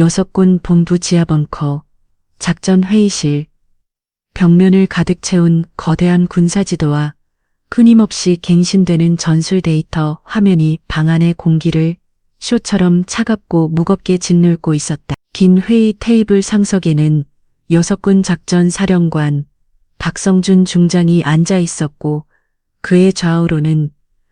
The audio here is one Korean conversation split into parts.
여섯군 본부 지하벙커, 작전 회의실, 벽면을 가득 채운 거대한 군사지도와 끊임없이 갱신되는 전술 데이터 화면이 방 안의 공기를 쇼처럼 차갑고 무겁게 짓눌고 있었다. 긴 회의 테이블 상석에는 여섯군 작전 사령관 박성준 중장이 앉아 있었고 그의 좌우로는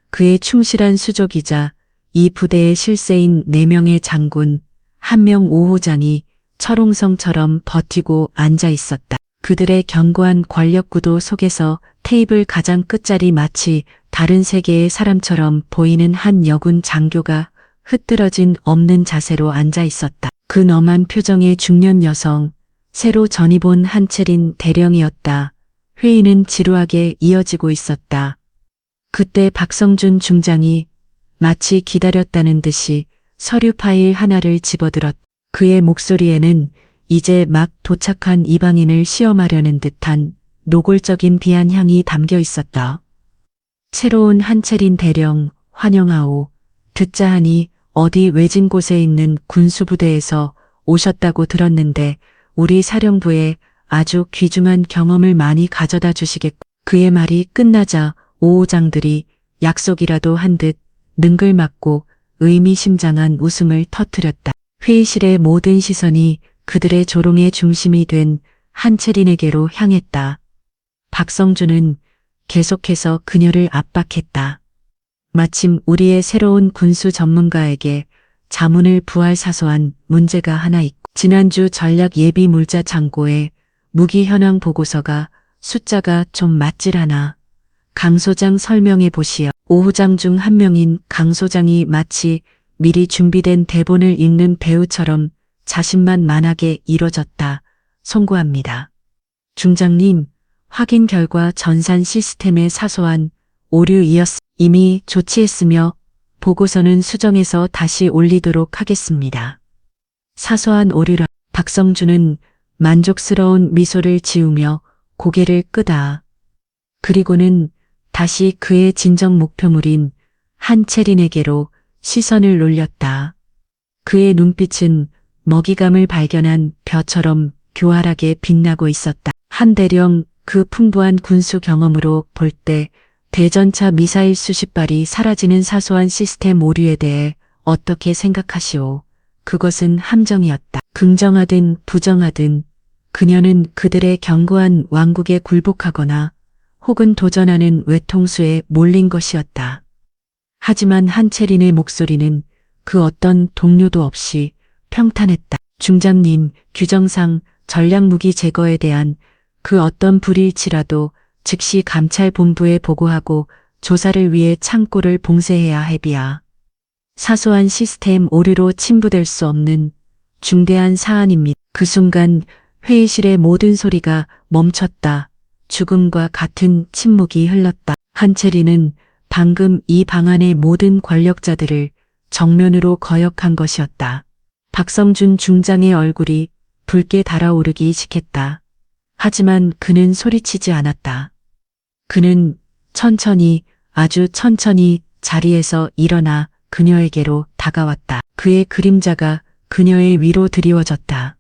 그의 충실한 수족이자 이 부대의 실세인 4명의 장군, 1명 5호장이 철옹성처럼 버티고 앉아 있었다. 그들의 견고한 권력 구도 속에서 테이블 가장 끝자리 마치 다른 세계의 사람처럼 보이는 한 여군 장교가 흐트러진 없는 자세로 앉아 있었다. 그 엄한 표정의 중년 여성, 새로 전입 온 한채린 대령이었다. 회의는 지루하게 이어지고 있었다. 그때 박성준 중장이 마치 기다렸다는 듯이 서류 파일 하나를 집어들었다. 그의 목소리에는 이제 막 도착한 이방인을 시험하려는 듯한 노골적인 비아냥이 담겨 있었다. 새로운 한채린 대령, 환영하오. 듣자 하니 어디 외진 곳에 있는 군수부대에서 오셨다고 들었는데 우리 사령부에 아주 귀중한 경험을 많이 가져다 주시겠고. 그의 말이 끝나자 5호장들이 약속이라도 한 듯 능글맞고 의미심장한 웃음을 터뜨렸다. 회의실의 모든 시선이 그들의 조롱의 중심이 된 한채린에게로 향했다. 박성준은 계속해서 그녀를 압박했다. 마침 우리의 새로운 군수 전문가에게 자문을 구할 사소한 문제가 하나 있고 지난주 전략 예비 물자 창고에 무기 현황 보고서가 숫자가 좀 맞질 않아. 강 소장 설명해 보시오. 5호장 중 한 명인 강 소장이 마치 미리 준비된 대본을 읽는 배우처럼 자신만만하게 이뤄졌다. 송구합니다. 중장님, 확인 결과 전산 시스템의 사소한 오류이었으 이미 조치했으며 보고서는 수정해서 다시 올리도록 하겠습니다. 사소한 오류라. 박성준은 만족스러운 미소를 지으며 고개를 끄다. 그리고는 다시 그의 진정 목표물인 한채린에게로 시선을 돌렸다. 그의 눈빛은 먹이감을 발견한 벼처럼 교활하게 빛나고 있었다. 한 대령 그 풍부한 군수 경험으로 볼 때 대전차 미사일 수십 발이 사라지는 사소한 시스템 오류에 대해 어떻게 생각하시오? 그것은 함정이었다. 긍정하든 부정하든 그녀는 그들의 견고한 왕국에 굴복하거나 혹은 도전하는 외통수에 몰린 것이었다. 하지만 한채린의 목소리는 그 어떤 동료도 없이 평탄했다. 중장님, 규정상 전략무기 제거에 대한 그 어떤 불일치라도 즉시 감찰본부에 보고하고 조사를 위해 창고를 봉쇄해야 해비야. 사소한 시스템 오류로 침부될 수 없는 중대한 사안입니다. 그 순간 회의실의 모든 소리가 멈췄다. 죽음과 같은 침묵이 흘렀다. 한채린은 방금 이 방 안의 모든 권력자들을 정면으로 거역한 것이었다. 박성준 중장의 얼굴이 붉게 달아오르기 시작했다. 하지만 그는 소리치지 않았다. 그는 천천히, 아주 천천히 자리에서 일어나 그녀에게로 다가왔다. 그의 그림자가 그녀의 위로 드리워졌다.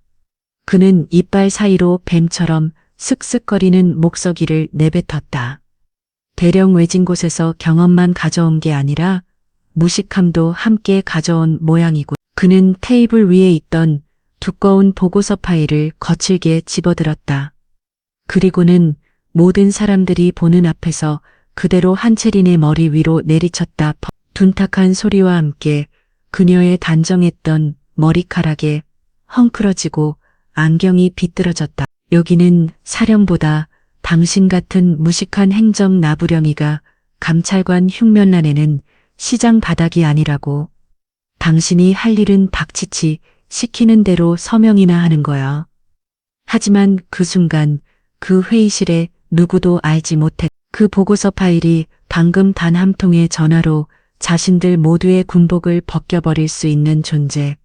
그는 이빨 사이로 뱀처럼 슥슥거리는 목서기를 내뱉었다. 대령 외진 곳에서 경험만 가져온 게 아니라 무식함도 함께 가져온 모양이고. 그는 테이블 위에 있던 두꺼운 보고서 파일을 거칠게 집어들었다. 그리고는 모든 사람들이 보는 앞에서 그대로 한채린의 머리 위로 내리쳤다. 둔탁한 소리와 함께 그녀의 단정했던 머리카락에 헝클어지고 안경이 비뚤어졌다. 여기는 사령보다 당신 같은 무식한 행정 나부령이가 감찰관 흉면란에는 시장 바닥이 아니라고. 당신이 할 일은 박치치 시키는 대로 서명이나 하는 거야. 하지만 그 순간 그 회의실에 누구도 알지 못했. 그 보고서 파일이 방금 단 한 통의 전화로 자신들 모두의 군복을 벗겨버릴 수 있는 존재.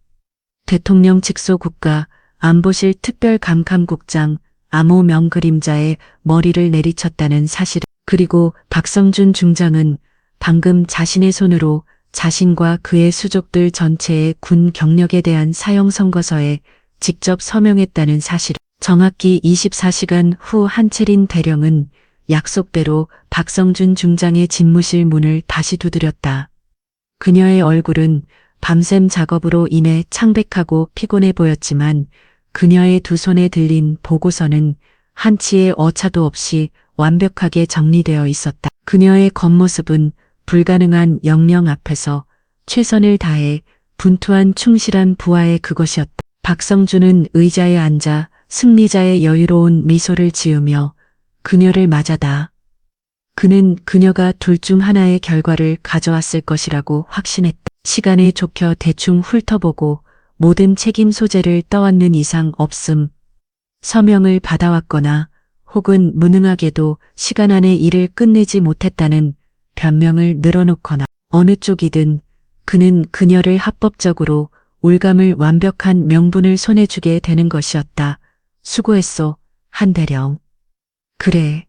대통령 직속 국가 안보실 특별감감국장 암호 명그림자의 머리를 내리쳤다는 사실. 그리고 박성준 중장은 방금 자신의 손으로 자신과 그의 수족들 전체의 군 경력에 대한 사형 선고서에 직접 서명했다는 사실. 정확히 24시간 후 한채린 대령은 약속대로 박성준 중장의 집무실 문을 다시 두드렸다. 그녀의 얼굴은 밤샘 작업으로 인해 창백하고 피곤해 보였지만 그녀의 두 손에 들린 보고서는 한치의 어차도 없이 완벽하게 정리되어 있었다. 그녀의 겉모습은 불가능한 영령 앞에서 최선을 다해 분투한 충실한 부하의 그것이었다. 박성준은 의자에 앉아 승리자의 여유로운 미소를 지으며 그녀를 맞아다. 그는 그녀가 둘 중 하나의 결과를 가져왔을 것이라고 확신했다. 시간에 좁혀 대충 훑어보고 모든 책임 소재를 떠안는 이상 없음. 서명을 받아왔거나 혹은 무능하게도 시간 안에 일을 끝내지 못했다는 변명을 늘어놓거나 어느 쪽이든 그는 그녀를 합법적으로 올감을 완벽한 명분을 손에 주게 되는 것이었다. 수고했소, 한대령. 그래,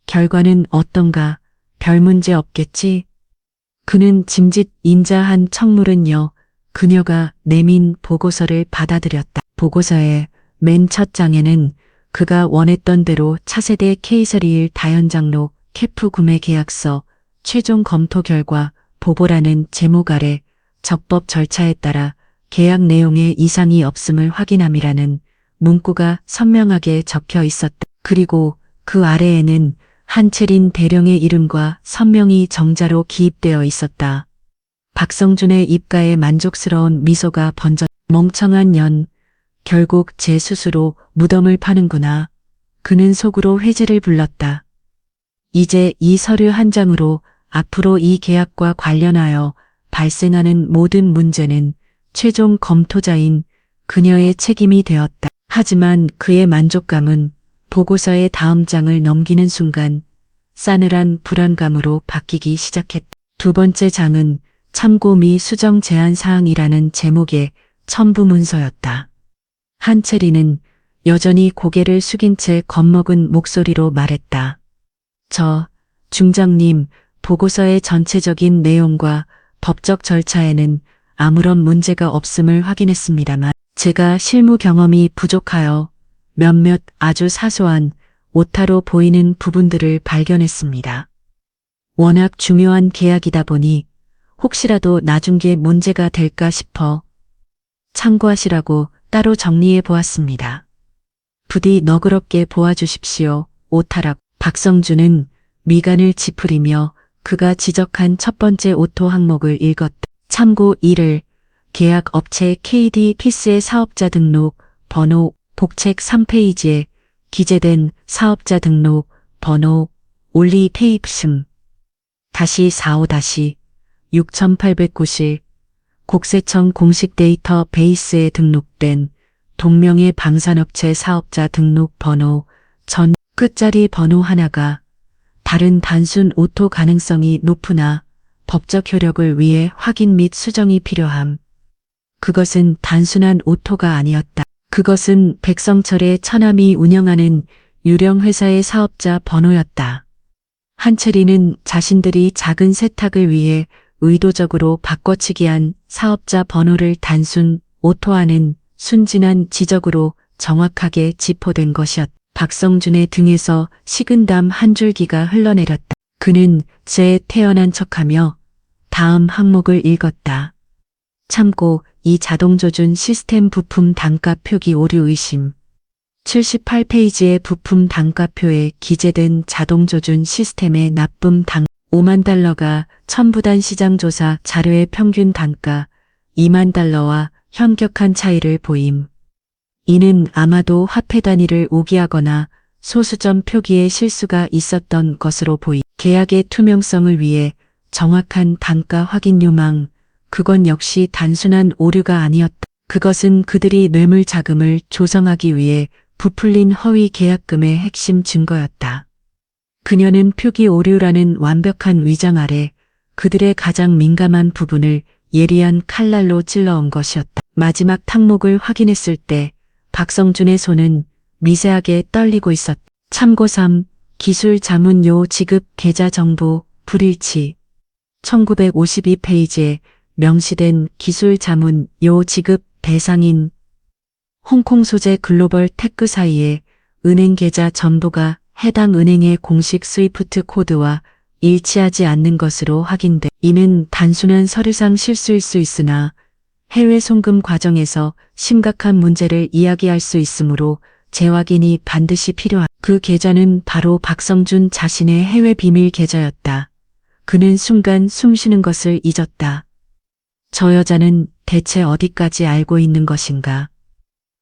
결과는 어떤가? 별 문제 없겠지? 그는 짐짓 인자한 청물은요, 그녀가 내민 보고서를 받아들였다. 보고서의 맨 첫 장에는 그가 원했던 대로 차세대 K3일 다연장로 캐프 구매 계약서 최종 검토 결과 보고라는 제목 아래 적법 절차에 따라 계약 내용에 이상이 없음을 확인함이라는 문구가 선명하게 적혀 있었다. 그리고 그 아래에는 한채린 대령의 이름과 선명히 정자로 기입되어 있었다. 박성준의 입가에 만족스러운 미소가 번져 멍청한 년, 결국 제 스스로 무덤을 파는구나. 그는 속으로 회제를 불렀다. 이제 이 서류 한 장으로 앞으로 이 계약과 관련하여 발생하는 모든 문제는 최종 검토자인 그녀의 책임이 되었다. 하지만 그의 만족감은 보고서의 다음 장을 넘기는 순간 싸늘한 불안감으로 바뀌기 시작했다. 두 번째 장은 참고 미 수정 제한 사항이라는 제목의 첨부 문서였다. 한채리는 여전히 고개를 숙인 채 겁먹은 목소리로 말했다. 중장님, 보고서의 전체적인 내용과 법적 절차에는 아무런 문제가 없음을 확인했습니다만 제가 실무 경험이 부족하여 몇몇 아주 사소한 오타로 보이는 부분들을 발견했습니다. 워낙 중요한 계약이다 보니 혹시라도 나중에 문제가 될까 싶어 참고하시라고 따로 정리해 보았습니다. 부디 너그럽게 보아주십시오. 오타락. 박성준은 미간을 찌푸리며 그가 지적한 첫 번째 오토 항목을 읽었다. 참고 1을 계약 업체 KD 피스의 사업자 등록 번호 복책 3페이지에 기재된 사업자 등록 번호 올리 페이프심 다시 45-6890 국세청 공식 데이터 베이스에 등록된 동명의 방산업체 사업자 등록 번호 전 끝자리 번호 하나가 다른 단순 오토 가능성이 높으나 법적 효력을 위해 확인 및 수정이 필요함. 그것은 단순한 오토가 아니었다. 그것은 백성철의 처남이 운영하는 유령 회사의 사업자 번호였다. 한채리는 자신들이 작은 세탁을 위해 의도적으로 바꿔치기한 사업자 번호를 단순 오토하는 순진한 지적으로 정확하게 지포된 것이었다. 박성준의 등에서 식은땀 한 줄기가 흘러내렸다. 그는 제 태어난 척하며 다음 항목을 읽었다. 참고 이 자동조준 시스템 부품 단가 표기 오류 의심. 78페이지의 부품 단가표에 기재된 자동조준 시스템의 납품 당 5만 달러가 첨부단 시장조사 자료의 평균 단가 2만 달러와 현격한 차이를 보임. 이는 아마도 화폐 단위를 오기하거나 소수점 표기에 실수가 있었던 것으로 보임. 계약의 투명성을 위해 정확한 단가 확인 요망. 그건 역시 단순한 오류가 아니었다. 그것은 그들이 뇌물 자금을 조성하기 위해 부풀린 허위 계약금의 핵심 증거였다. 그녀는 표기 오류라는 완벽한 위장 아래 그들의 가장 민감한 부분을 예리한 칼날로 찔러온 것이었다. 마지막 탕목을 확인했을 때 박성준의 손은 미세하게 떨리고 있었다. 참고 3. 기술 자문료 지급 계좌 정보 불일치. 1952페이지에 명시된 기술 자문 요 지급 대상인 홍콩 소재 글로벌 테크 사이에 은행 계좌 전부가 해당 은행의 공식 스위프트 코드와 일치하지 않는 것으로 확인돼 이는 단순한 서류상 실수일 수 있으나 해외 송금 과정에서 심각한 문제를 이야기할 수 있으므로 재확인이 반드시 필요한 그 계좌는 바로 박성준 자신의 해외 비밀 계좌였다. 그는 순간 숨쉬는 것을 잊었다. 저 여자는 대체 어디까지 알고 있는 것인가?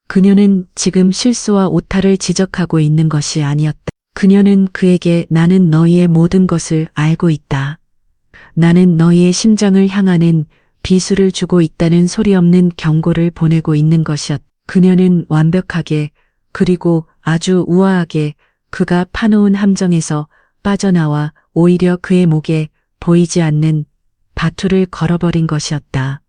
그녀는 지금 실수와 오타를 지적하고 있는 것이 아니었다. 그녀는 그에게 나는 너희의 모든 것을 알고 있다. 나는 너희의 심장을 향하는 비수를 주고 있다는 소리 없는 경고를 보내고 있는 것이었다. 그녀는 완벽하게 그리고 아주 우아하게 그가 파놓은 함정에서 빠져나와 오히려 그의 목에 보이지 않는 바투를 걸어버린 것이었다.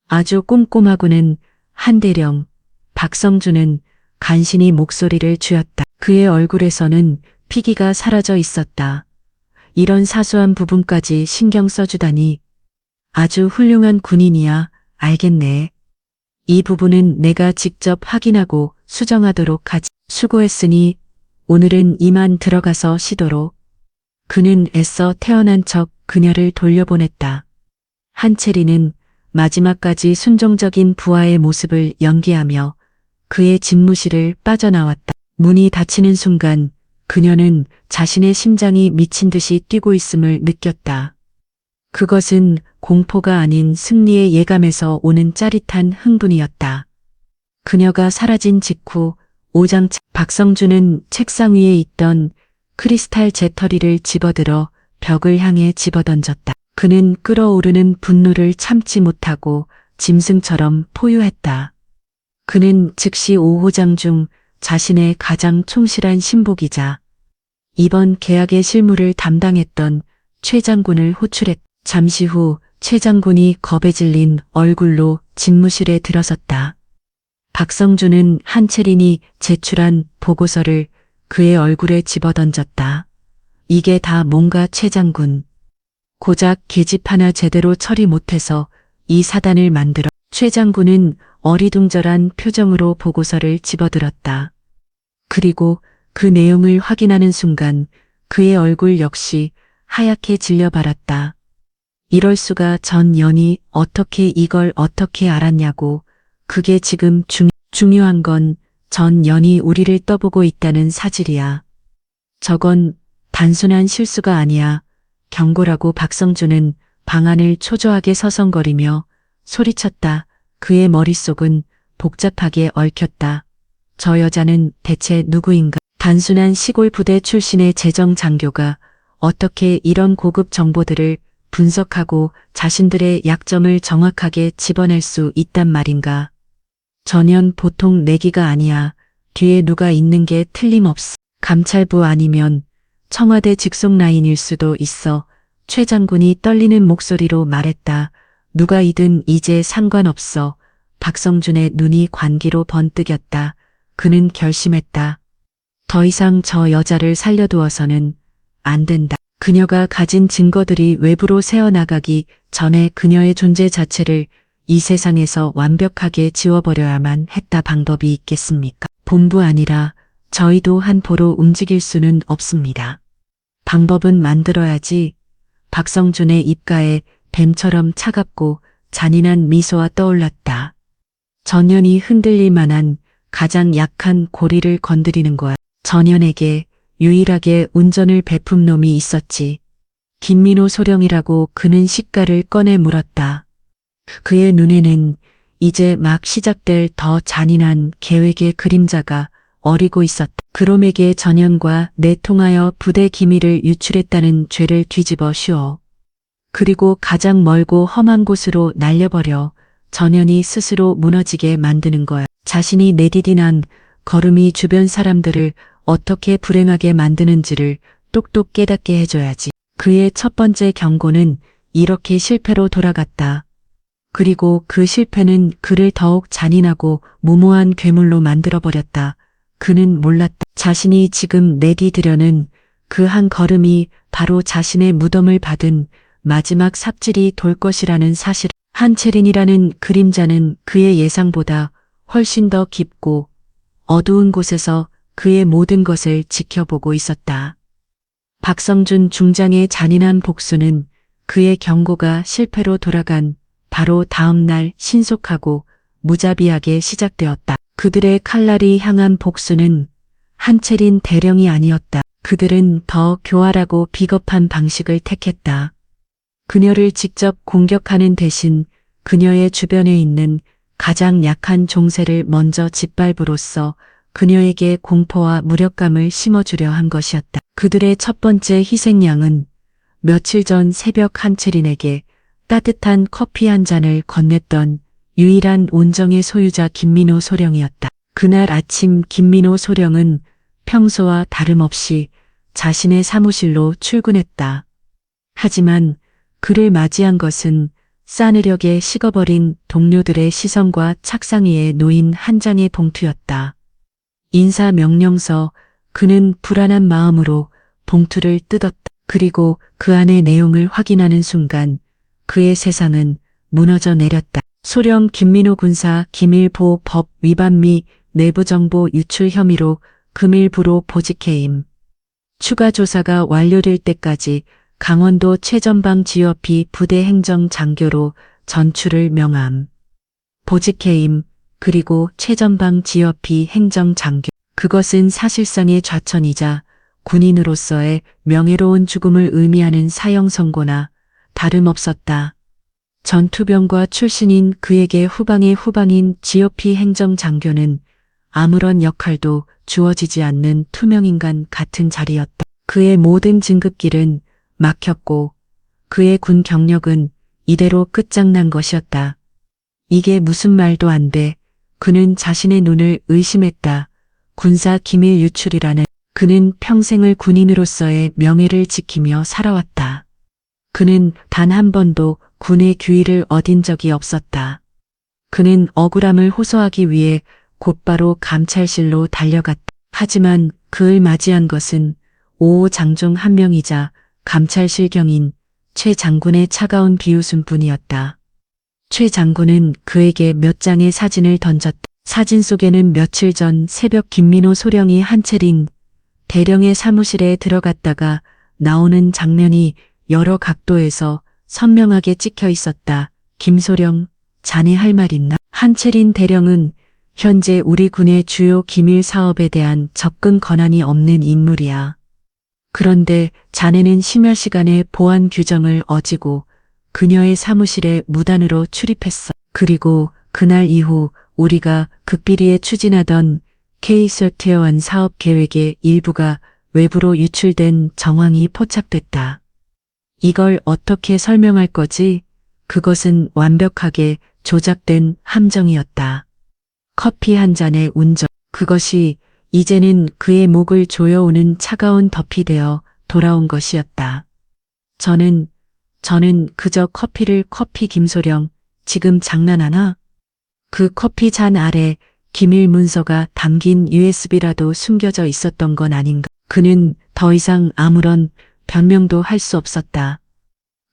아주 꼼꼼하고는 한대령 박성준은 간신히 목소리를 쥐었다. 그의 얼굴에서는 피기가 사라져 있었다. 이런 사소한 부분까지 신경 써주다니 아주 훌륭한 군인이야. 알겠네. 이 부분은 내가 직접 확인하고 수정하도록 하지. 수고했으니 오늘은 이만 들어가서 쉬도록. 그는 애써 태어난 척 그녀를 돌려보냈다. 한채리는 마지막까지 순종적인 부하의 모습을 연기하며 그의 집무실을 빠져나왔다. 문이 닫히는 순간 그녀는 자신의 심장이 미친 듯이 뛰고 있음을 느꼈다. 그것은 공포가 아닌 승리의 예감에서 오는 짜릿한 흥분이었다. 그녀가 사라진 직후 박성준은 책상 위에 있던 크리스탈 재터리를 집어들어 벽을 향해 집어던졌다. 그는 끓어오르는 분노를 참지 못하고 짐승처럼 포효했다. 그는 즉시 5호장 중 자신의 가장 충실한 신복이자 이번 계약의 실무를 담당했던 최 장군을 호출했다. 잠시 후 최 장군이 겁에 질린 얼굴로 집무실에 들어섰다. 박성준은 한채린이 제출한 보고서를 그의 얼굴에 집어던졌다. 이게 다 뭔가 최 장군. 고작 계집 하나 제대로 처리 못해서 이 사단을 만들어. 최 장군은 어리둥절한 표정으로 보고서를 집어들었다. 그리고 그 내용을 확인하는 순간 그의 얼굴 역시 하얗게 질려발았다. 이럴 수가 전 연이 어떻게 이걸 어떻게 알았냐고. 그게 지금 중요한 건 전 연이 우리를 떠보고 있다는 사실이야. 저건 단순한 실수가 아니야. 경고라고. 박성준은 방안을 초조하게 서성거리며 소리쳤다. 그의 머릿속은 복잡하게 얽혔다. 저 여자는 대체 누구인가? 단순한 시골 부대 출신의 재정 장교가 어떻게 이런 고급 정보들을 분석하고 자신들의 약점을 정확하게 집어낼 수 있단 말인가? 전현 보통 내기가 아니야. 뒤에 누가 있는 게 틀림없어. 감찰부 아니면 청와대 직속 라인일 수도 있어. 최 장군이 떨리는 목소리로 말했다. 누가이든 이제 상관없어. 박성준의 눈이 관기로 번뜩였다. 그는 결심했다. 더 이상 저 여자를 살려두어서는 안 된다. 그녀가 가진 증거들이 외부로 새어나가기 전에 그녀의 존재 자체를 이 세상에서 완벽하게 지워버려야만 했다. 방법이 있겠습니까? 본부 아니라 저희도 한 포로 움직일 수는 없습니다. 방법은 만들어야지. 박성준의 입가에 뱀처럼 차갑고 잔인한 미소가 떠올랐다. 전현이 흔들릴 만한 가장 약한 고리를 건드리는 거야. 전현에게 유일하게 운전을 베푼 놈이 있었지. 김민호 소령이라고. 그는 시가를 꺼내 물었다. 그의 눈에는 이제 막 시작될 더 잔인한 계획의 그림자가 어리고 있었다. 그놈에게 전현과 내통하여 부대 기밀을 유출했다는 죄를 뒤집어 씌워. 그리고 가장 멀고 험한 곳으로 날려버려 전현이 스스로 무너지게 만드는 거야. 자신이 내디딘한 걸음이 주변 사람들을 어떻게 불행하게 만드는지를 똑똑 깨닫게 해줘야지. 그의 첫 번째 경고는 이렇게 실패로 돌아갔다. 그리고 그 실패는 그를 더욱 잔인하고 무모한 괴물로 만들어버렸다. 그는 몰랐다. 자신이 지금 내디디려는 그 한 걸음이 바로 자신의 무덤을 받은 마지막 삽질이 될 것이라는 사실. 한채린이라는 그림자는 그의 예상보다 훨씬 더 깊고 어두운 곳에서 그의 모든 것을 지켜보고 있었다. 박성준 중장의 잔인한 복수는 그의 경고가 실패로 돌아간 바로 다음 날 신속하고 무자비하게 시작되었다. 그들의 칼날이 향한 복수는 한채린 대령이 아니었다. 그들은 더 교활하고 비겁한 방식을 택했다. 그녀를 직접 공격하는 대신 그녀의 주변에 있는 가장 약한 종세를 먼저 짓밟으로써 그녀에게 공포와 무력감을 심어주려 한 것이었다. 그들의 첫 번째 희생양은 며칠 전 새벽 한채린에게 따뜻한 커피 한 잔을 건넸던 유일한 온정의 소유자 김민호 소령이었다. 그날 아침 김민호 소령은 평소와 다름없이 자신의 사무실로 출근했다. 하지만 그를 맞이한 것은 싸늘하게 식어버린 동료들의 시선과 책상 위에 놓인 한 장의 봉투였다. 인사 명령서. 그는 불안한 마음으로 봉투를 뜯었다. 그리고 그 안의 내용을 확인하는 순간 그의 세상은 무너져 내렸다. 소령 김민호 군사 기밀보호법 위반 및 내부정보 유출 혐의로 금일부로 보직해임. 추가 조사가 완료될 때까지 강원도 최전방 GOP 부대 행정 장교로 전출을 명함. 보직해임. 그리고 최전방 GOP 행정 장교. 그것은 사실상의 좌천이자 군인으로서의 명예로운 죽음을 의미하는 사형 선고나 다름없었다. 전투병과 출신인 그에게 후방의 후방인 GOP 행정 장교는 아무런 역할도 주어지지 않는 투명인간 같은 자리였다. 그의 모든 진급길은 막혔고 그의 군 경력은 이대로 끝장난 것이었다. 이게 무슨 말도 안 돼. 그는 자신의 눈을 의심했다. 군사 기밀 유출이라는. 그는 평생을 군인으로서의 명예를 지키며 살아왔다. 그는 단 한 번도 군의 규의를 어긴 적이 없었다. 그는 억울함을 호소하기 위해 곧바로 감찰실로 달려갔다. 하지만 그를 맞이한 것은 5호 장중 한 명이자 감찰실 경인 최 장군의 차가운 비웃음뿐이었다. 최 장군은 그에게 몇 장의 사진을 던졌다. 사진 속에는 며칠 전 새벽 김민호 소령이 한채린 대령의 사무실에 들어갔다가 나오는 장면이 여러 각도에서 선명하게 찍혀 있었다. 김소령, 자네 할 말 있나? 한채린 대령은 현재 우리 군의 주요 기밀 사업에 대한 접근 권한이 없는 인물이야. 그런데 자네는 심야 시간에 보안 규정을 어기고 그녀의 사무실에 무단으로 출입했어. 그리고 그날 이후 우리가 극비리에 추진하던 K-31 사업 계획의 일부가 외부로 유출된 정황이 포착됐다. 이걸 어떻게 설명할 거지? 그것은 완벽하게 조작된 함정이었다. 커피 한 잔의 운전. 그것이 이제는 그의 목을 조여오는 차가운 덫이 되어 돌아온 것이었다. 저는 그저 커피 김소령, 지금 장난하나? 그 커피 잔 아래 기밀 문서가 담긴 USB라도 숨겨져 있었던 건 아닌가. 그는 더 이상 아무런 변명도 할 수 없었다.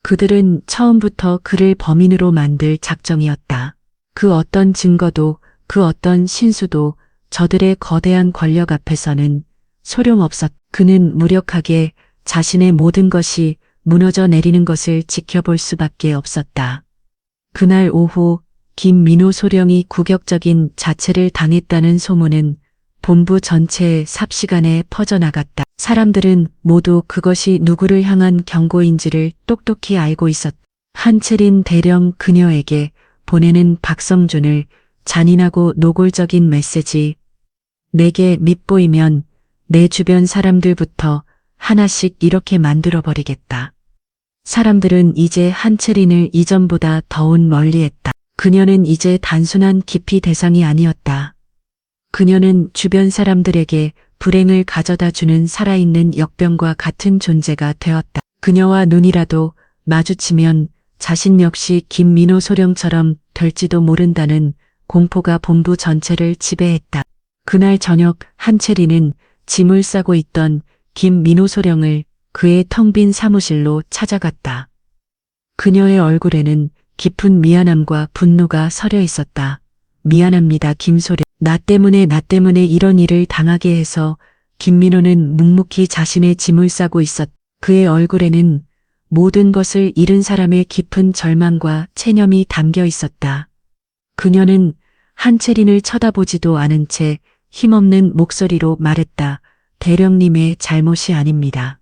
그들은 처음부터 그를 범인으로 만들 작정이었다. 그 어떤 증거도 그 어떤 신수도 저들의 거대한 권력 앞에서는 소용없었다. 그는 무력하게 자신의 모든 것이 무너져 내리는 것을 지켜볼 수밖에 없었다. 그날 오후 김민호 소령이 구격적인 자체를 당했다는 소문은 본부 전체에 삽시간에 퍼져나갔다. 사람들은 모두 그것이 누구를 향한 경고인지를 똑똑히 알고 있었다. 한채린 대령 그녀에게 보내는 박성준을 잔인하고 노골적인 메시지. 내게 밉보이면 내 주변 사람들부터 하나씩 이렇게 만들어버리겠다. 사람들은 이제 한채린을 이전보다 더욱 멀리했다. 그녀는 이제 단순한 기피 대상이 아니었다. 그녀는 주변 사람들에게 불행을 가져다 주는 살아있는 역병과 같은 존재가 되었다. 그녀와 눈이라도 마주치면 자신 역시 김민호 소령처럼 될지도 모른다는 공포가 본부 전체를 지배했다. 그날 저녁 한채린은 짐을 싸고 있던 김민호 소령을 그의 텅 빈 사무실로 찾아갔다. 그녀의 얼굴에는 깊은 미안함과 분노가 서려 있었다. 미안합니다, 김소령. 나 때문에 이런 일을 당하게 해서. 김민호는 묵묵히 자신의 짐을 싸고 있었다. 그의 얼굴에는 모든 것을 잃은 사람의 깊은 절망과 체념이 담겨 있었다. 그녀는 한채린을 쳐다보지도 않은 채 힘없는 목소리로 말했다. 대령님의 잘못이 아닙니다.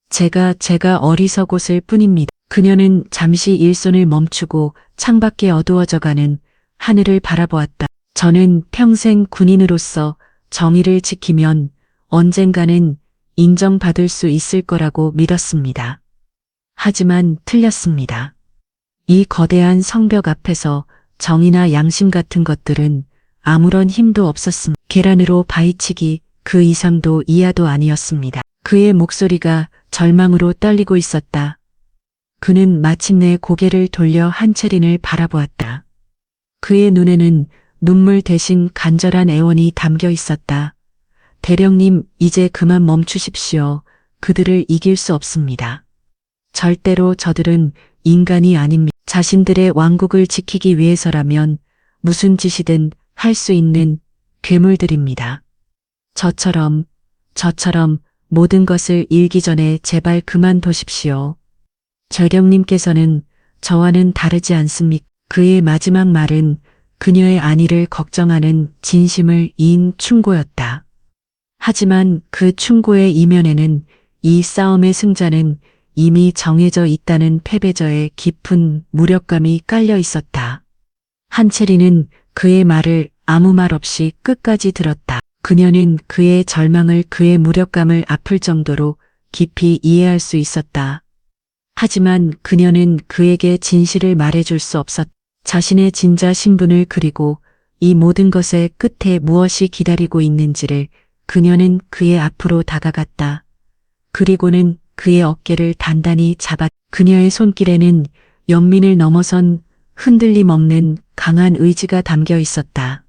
제가 어리석었을 뿐입니다. 그녀는 잠시 일손을 멈추고 창밖에 어두워져가는 하늘을 바라보았다. 저는 평생 군인으로서 정의를 지키면 언젠가는 인정받을 수 있을 거라고 믿었습니다. 하지만 틀렸습니다. 이 거대한 성벽 앞에서 정의나 양심 같은 것들은 아무런 힘도 없었습니다. 계란으로 바위치기 그 이상도 이하도 아니었습니다. 그의 목소리가 절망으로 떨리고 있었다. 그는 마침내 고개를 돌려 한채린을 바라보았다. 그의 눈에는 눈물 대신 간절한 애원이 담겨 있었다. 대령님, 이제 그만 멈추십시오. 그들을 이길 수 없습니다. 절대로 저들은 인간이 아닙니다. 자신들의 왕국을 지키기 위해서라면 무슨 짓이든 할 수 있는 괴물들입니다. 저처럼 모든 것을 잃기 전에 제발 그만두십시오. 절경님께서는 저와는 다르지 않습니까? 그의 마지막 말은 그녀의 안위를 걱정하는 진심을 이은 충고였다. 하지만 그 충고의 이면에는 이 싸움의 승자는 이미 정해져 있다는 패배자의 깊은 무력감이 깔려 있었다. 한채린은 그의 말을 아무 말 없이 끝까지 들었다. 그녀는 그의 절망을, 그의 무력감을 아플 정도로 깊이 이해할 수 있었다. 하지만 그녀는 그에게 진실을 말해줄 수 없었다. 자신의 진짜 신분을, 그리고 이 모든 것의 끝에 무엇이 기다리고 있는지를 그녀는 그의 앞으로 다가갔다. 그리고는 그의 어깨를 단단히 잡았다. 그녀의 손길에는 연민을 넘어선 흔들림 없는 강한 의지가 담겨 있었다.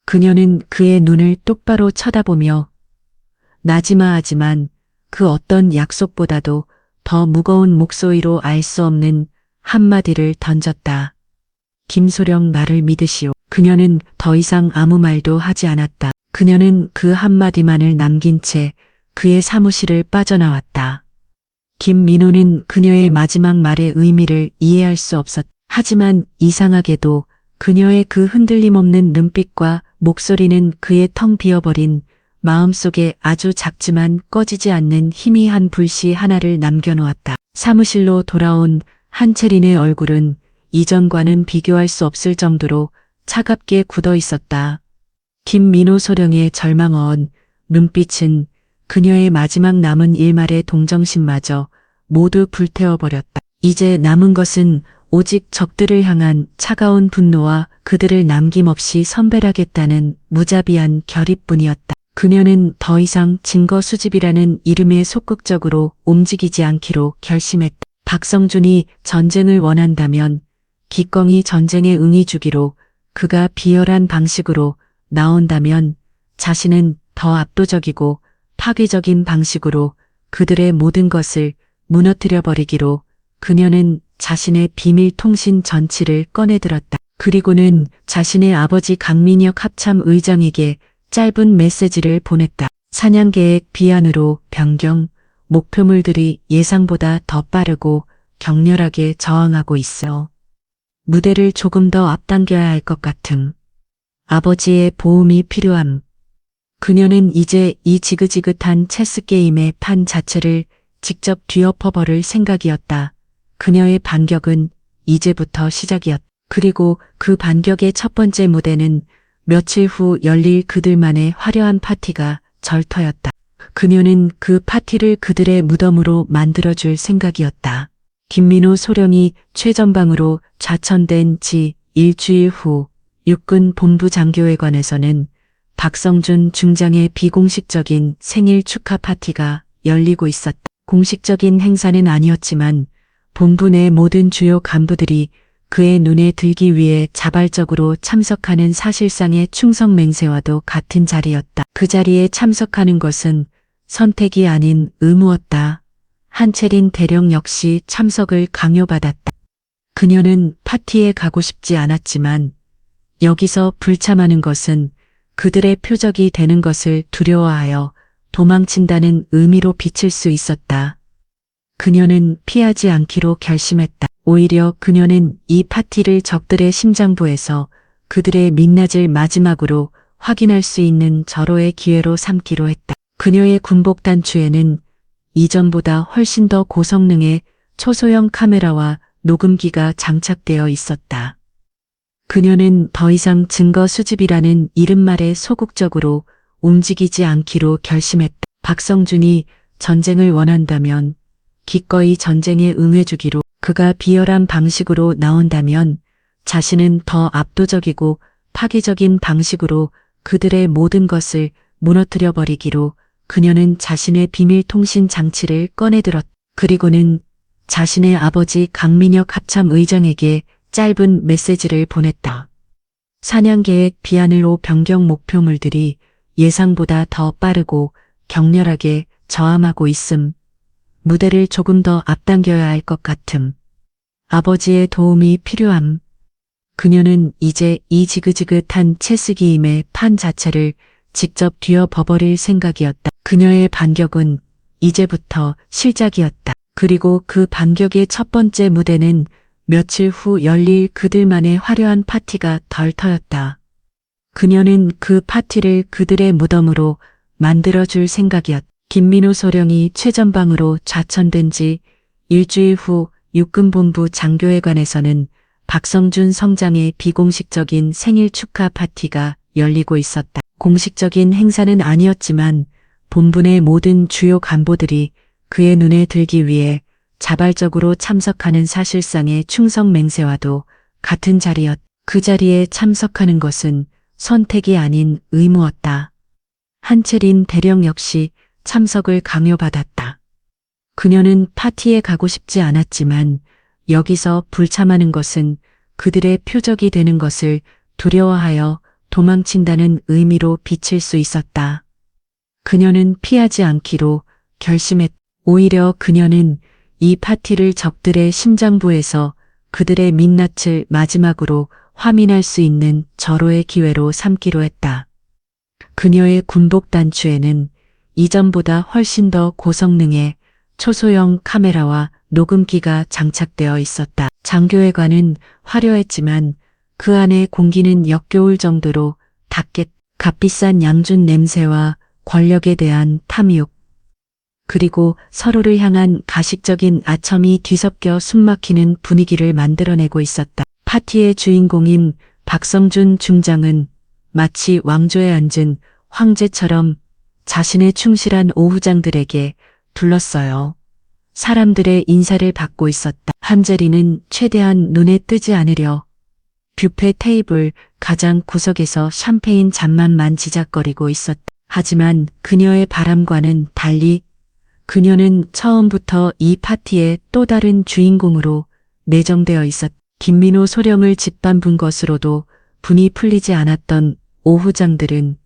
그녀는 그의 눈을 똑바로 쳐다보며 나지막하지만 그 어떤 약속보다도 더 무거운 목소리로 알 수 없는 한마디를 던졌다. 김소령, 나를 믿으시오. 그녀는 더 이상 아무 말도 하지 않았다. 그녀는 그 한마디만을 남긴 채 그의 사무실을 빠져나왔다. 김민호는 그녀의 마지막 말의 의미를 이해할 수 없었다. 하지만 이상하게도 그녀의 그 흔들림 없는 눈빛과 목소리는 그의 텅 비어버린 마음속에 아주 작지만 꺼지지 않는 희미한 불씨 하나를 남겨놓았다. 사무실로 돌아온 한채린의 얼굴은 이전과는 비교할 수 없을 정도로 차갑게 굳어 있었다. 김민호 소령의 절망어언 눈빛은 그녀의 마지막 남은 일말의 동정심마저 모두 불태워버렸다. 이제 남은 것은 오직 적들을 향한 차가운 분노와 그들을 남김없이 선별하겠다는 무자비한 결의뿐이었다. 그녀는 더 이상 증거 수집이라는 이름에 속극적으로 움직이지 않기로 결심했다. 박성준이 전쟁을 원한다면 기꺼이 전쟁에 응해주기로, 그가 비열한 방식으로 나온다면 자신은 더 압도적이고 파괴적인 방식으로 그들의 모든 것을 무너뜨려버리기로 그녀는 자신의 비밀 통신 전치를 꺼내들었다. 그리고는 자신의 아버지 강민혁 합참 의장에게 짧은 메시지를 보냈다. 사냥 계획 비안으로 변경, 목표물들이 예상보다 더 빠르고 격렬하게 저항하고 있어. 무대를 조금 더 앞당겨야 할 것 같음. 아버지의 도움이 필요함. 그녀는 이제 이 지긋지긋한 체스 게임의 판 자체를 직접 뒤엎어버릴 생각이었다. 그녀의 반격은 이제부터 시작이었다. 그리고 그 반격의 첫 번째 무대는 며칠 후 열릴 그들만의 화려한 파티가 절터였다. 그녀는 그 파티를 그들의 무덤으로 만들어줄 생각이었다. 김민호 소령이 최전방으로 좌천된 지 일주일 후 육군 본부 장교회관에서는 박성준 중장의 비공식적인 생일 축하 파티가 열리고 있었다. 공식적인 행사는 아니었지만 본부 내 모든 주요 간부들이 그의 눈에 들기 위해 자발적으로 참석하는 사실상의 충성 맹세와도 같은 자리였다. 그 자리에 참석하는 것은 선택이 아닌 의무였다. 한채린 대령 역시 참석을 강요받았다. 그녀는 파티에 가고 싶지 않았지만 여기서 불참하는 것은 그들의 표적이 되는 것을 두려워하여 도망친다는 의미로 비칠 수 있었다. 그녀는 피하지 않기로 결심했다. 오히려 그녀는 이 파티를 적들의 심장부에서 그들의 민낯을 마지막으로 확인할 수 있는 절호의 기회로 삼기로 했다. 그녀의 군복 단추에는 이전보다 훨씬 더 고성능의 초소형 카메라와 녹음기가 장착되어 있었다. 그녀는 더 이상 증거 수집이라는 이른말에 소극적으로 움직이지 않기로 결심했다. 박성준이 전쟁을 원한다면 기꺼이 전쟁에 응해주기로, 그가 비열한 방식으로 나온다면 자신은 더 압도적이고 파괴적인 방식으로 그들의 모든 것을 무너뜨려 버리기로 그녀는 자신의 비밀 통신 장치를 꺼내들었다. 그리고는 자신의 아버지 강민혁 합참 의장에게 짧은 메시지를 보냈다. 사냥 계획 비하늘로 변경 목표물들이 예상보다 더 빠르고 격렬하게 저함하고 있음. 무대를 조금 더 앞당겨야 할 것 같음. 아버지의 도움이 필요함. 그녀는 이제 이 지긋지긋한 체스게임의 판 자체를 직접 뒤엎어버릴 생각이었다. 그녀의 반격은 이제부터 시작이었다. 그리고 그 반격의 첫 번째 무대는 며칠 후 열릴 그들만의 화려한 파티가 덜터였다. 그녀는 그 파티를 그들의 무덤으로 만들어줄 생각이었다. 김민호 소령이 최전방으로 좌천된 지 일주일 후 육군본부 장교회관에서는 박성준 성장의 비공식적인 생일 축하 파티가 열리고 있었다. 공식적인 행사는 아니었지만 본부 내 모든 주요 간부들이 그의 눈에 들기 위해 자발적으로 참석하는 사실상의 충성 맹세와도 같은 자리였다. 그 자리에 참석하는 것은 선택이 아닌 의무였다. 한채린 대령 역시 참석을 강요받았다. 그녀는 파티에 가고 싶지 않았지만 여기서 불참하는 것은 그들의 표적이 되는 것을 두려워하여 도망친다는 의미로 비칠 수 있었다. 그녀는 피하지 않기로 결심했다. 오히려 그녀는 이 파티를 적들의 심장부에서 그들의 민낯을 마지막으로 화민할 수 있는 절호의 기회로 삼기로 했다. 그녀의 군복 단추에는 이전보다 훨씬 더 고성능의 초소형 카메라와 녹음기가 장착되어 있었다. 장교회관은 화려했지만 그 안의 공기는 역겨울 정도로 값비싼 양준 냄새와 권력에 대한 탐욕, 그리고 서로를 향한 가식적인 아첨이 뒤섞여 숨막히는 분위기를 만들어내고 있었다. 파티의 주인공인 박성준 중장은 마치 왕조에 앉은 황제처럼 자신의 충실한 오후장들에게 둘러싸여 사람들의 인사를 받고 있었다. 한재리는 최대한 눈에 뜨지 않으려 뷔페 테이블 가장 구석에서 샴페인 잔만 만지작거리고 있었다. 하지만 그녀의 바람과는 달리 그녀는 처음부터 이 파티의 또 다른 주인공으로 내정되어 있었다. 김민호 소령을 짓밟은 것으로도 분이 풀리지 않았던 오후장들은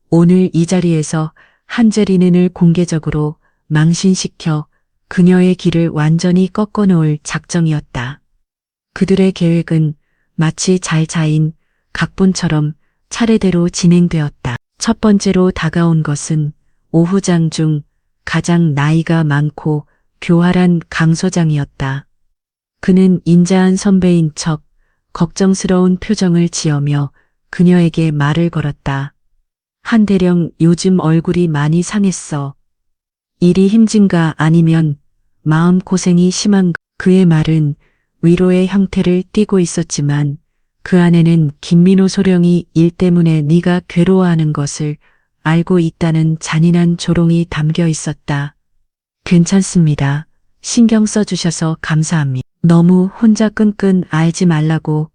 오늘 이 자리에서 한재리는을 공개적으로 망신시켜 그녀의 길을 완전히 꺾어놓을 작정이었다. 그들의 계획은 마치 잘 짜인 각본처럼 차례대로 진행되었다. 첫 번째로 다가온 것은 오후장 중 가장 나이가 많고 교활한 강 소장이었다. 그는 인자한 선배인 척 걱정스러운 표정을 지으며 그녀에게 말을 걸었다. 한대령, 요즘 얼굴이 많이 상했어. 일이 힘든가 아니면 마음고생이 심한가? 그의 말은 위로의 형태를 띠고 있었지만 그 안에는 김민호 소령이 일 때문에 네가 괴로워하는 것을 알고 있다는 잔인한 조롱이 담겨 있었다. 괜찮습니다. 신경 써주셔서 감사합니다. 너무 혼자 끙끙 앓지 말라고.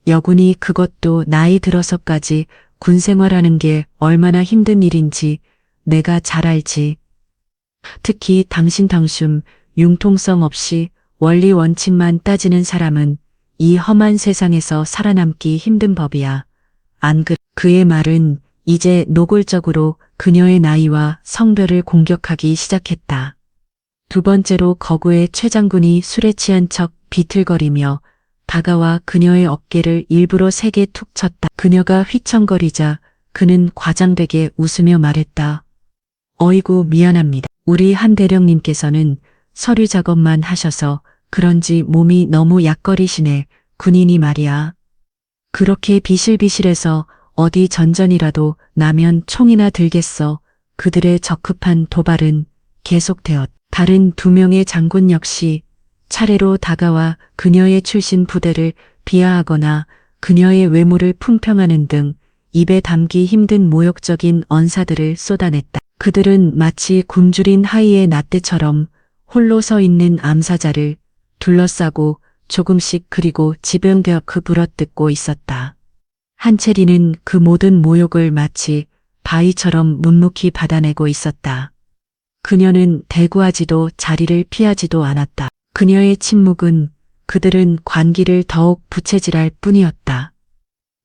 여군이 그것도 나이 들어서까지 군 생활하는 게 얼마나 힘든 일인지 내가 잘 알지. 특히 당신 융통성 없이 원리 원칙만 따지는 사람은 이 험한 세상에서 살아남기 힘든 법이야. 안 그래? 그의 말은 이제 노골적으로 그녀의 나이와 성별을 공격하기 시작했다. 두 번째로 거구의 최 장군이 술에 취한 척 비틀거리며 다가와 그녀의 어깨를 일부러 세게 툭 쳤다. 그녀가 휘청거리자 그는 과장되게 웃으며 말했다. 어이구 미안합니다. 우리 한 대령님께서는 서류 작업만 하셔서 그런지 몸이 너무 약거리시네. 군인이 말이야. 그렇게 비실비실해서 어디 전전이라도 나면 총이나 들겠어. 그들의 적급한 도발은 계속되었다. 다른 두 명의 장군 역시 차례로 다가와 그녀의 출신 부대를 비하하거나 그녀의 외모를 품평하는 등 입에 담기 힘든 모욕적인 언사들을 쏟아냈다. 그들은 마치 굶주린 하이의 낫대처럼 홀로 서 있는 암사자를 둘러싸고 조금씩 그리고 지병되어 물어뜯고 있었다. 한채리는 그 모든 모욕을 마치 바위처럼 묵묵히 받아내고 있었다. 그녀는 대구하지도 자리를 피하지도 않았다. 그녀의 침묵은 그들은 관기를 더욱 부채질할 뿐이었다.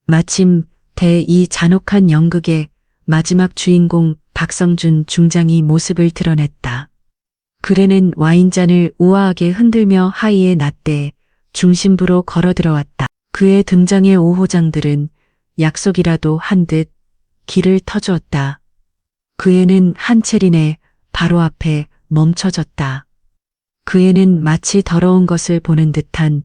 마침 이 잔혹한 연극의 마지막 주인공 박성준 중장이 모습을 드러냈다. 그래는 와인잔을 우아하게 흔들며 하이의 낫대에 중심부로 걸어 들어왔다. 그의 등장에 오호장들은 약속이라도 한 듯 길을 터주었다. 그 애는 한채린의 바로 앞에 멈춰졌다. 그 애는 마치 더러운 것을 보는 듯한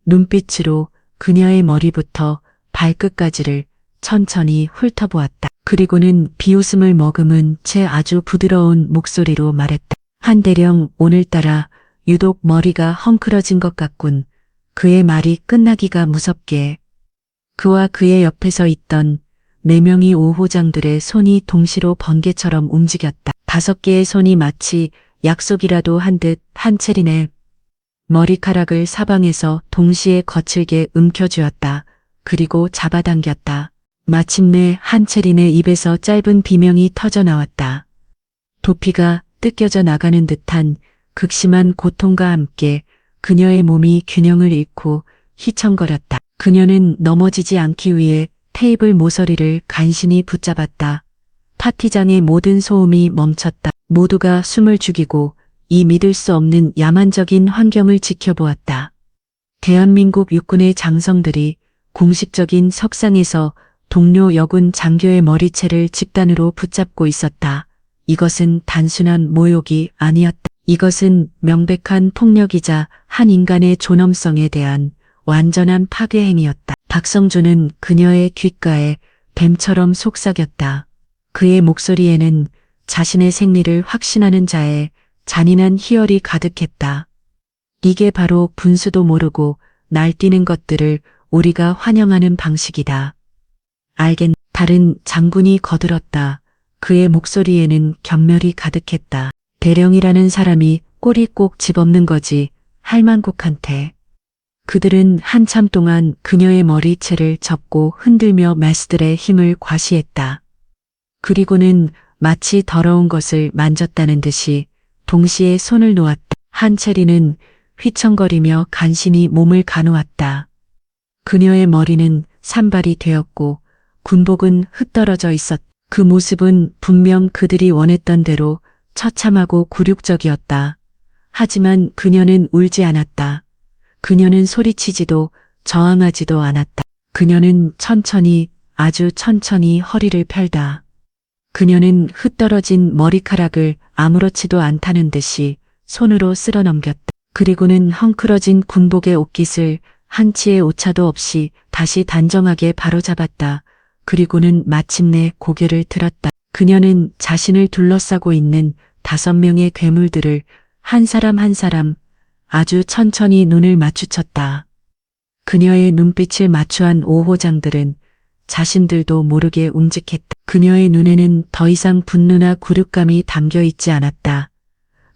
눈빛으로 그녀의 머리부터 발끝까지를 천천히 훑어보았다. 그리고는 비웃음을 머금은 채 아주 부드러운 목소리로 말했다. 한대령 오늘따라 유독 머리가 헝클어진 것 같군. 그의 말이 끝나기가 무섭게. 그와 그의 옆에 서 있던 4명의 오호장들의 손이 동시로 번개처럼 움직였다. 5개의 손이 마치 약속이라도 한 듯 한채린의 머리카락을 사방에서 동시에 거칠게 움켜쥐었다. 그리고 잡아당겼다. 마침내 한채린의 입에서 짧은 비명이 터져 나왔다. 도피가 뜯겨져 나가는 듯한 극심한 고통과 함께 그녀의 몸이 균형을 잃고 휘청거렸다. 그녀는 넘어지지 않기 위해 테이블 모서리를 간신히 붙잡았다. 파티장의 모든 소음이 멈췄다. 모두가 숨을 죽이고 이 믿을 수 없는 야만적인 환경을 지켜보았다. 대한민국 육군의 장성들이 공식적인 석상에서 동료 여군 장교의 머리채를 집단으로 붙잡고 있었다. 이것은 단순한 모욕이 아니었다. 이것은 명백한 폭력이자 한 인간의 존엄성에 대한 완전한 파괴 행위였다. 박성준은 그녀의 귓가에 뱀처럼 속삭였다. 그의 목소리에는 자신의 생리를 확신하는 자의 잔인한 희열이 가득했다. 이게 바로 분수도 모르고 날뛰는 것들을 우리가 환영하는 방식이다. 알겠. 다른 장군이 거들었다. 그의 목소리에는 경멸이 가득했다. 대령이라는 사람이 꼬리 꼭 집어먹는 거지. 할망국한테. 그들은 한참 동안 그녀의 머리채를 접고 흔들며 말수들의 힘을 과시했다. 그리고는 마치 더러운 것을 만졌다는 듯이 동시에 손을 놓았다. 한채리는 휘청거리며 간신히 몸을 가누었다. 그녀의 머리는 산발이 되었고 군복은 흩떨어져 있었다. 그 모습은 분명 그들이 원했던 대로 처참하고 굴욕적이었다. 하지만 그녀는 울지 않았다. 그녀는 소리치지도 저항하지도 않았다. 그녀는 천천히 아주 천천히 허리를 펼다. 그녀는 흩떨어진 머리카락을 아무렇지도 않다는 듯이 손으로 쓸어 넘겼다. 그리고는 헝클어진 군복의 옷깃을 한치의 오차도 없이 다시 단정하게 바로잡았다. 그리고는 마침내 고개를 들었다. 그녀는 자신을 둘러싸고 있는 5명의 괴물들을 한 사람 한 사람 아주 천천히 눈을 마주쳤다. 그녀의 눈빛을 마주한 오호장들은 자신들도 모르게 움직였다. 그녀의 눈에는 더 이상 분노나 굴욕감이 담겨 있지 않았다.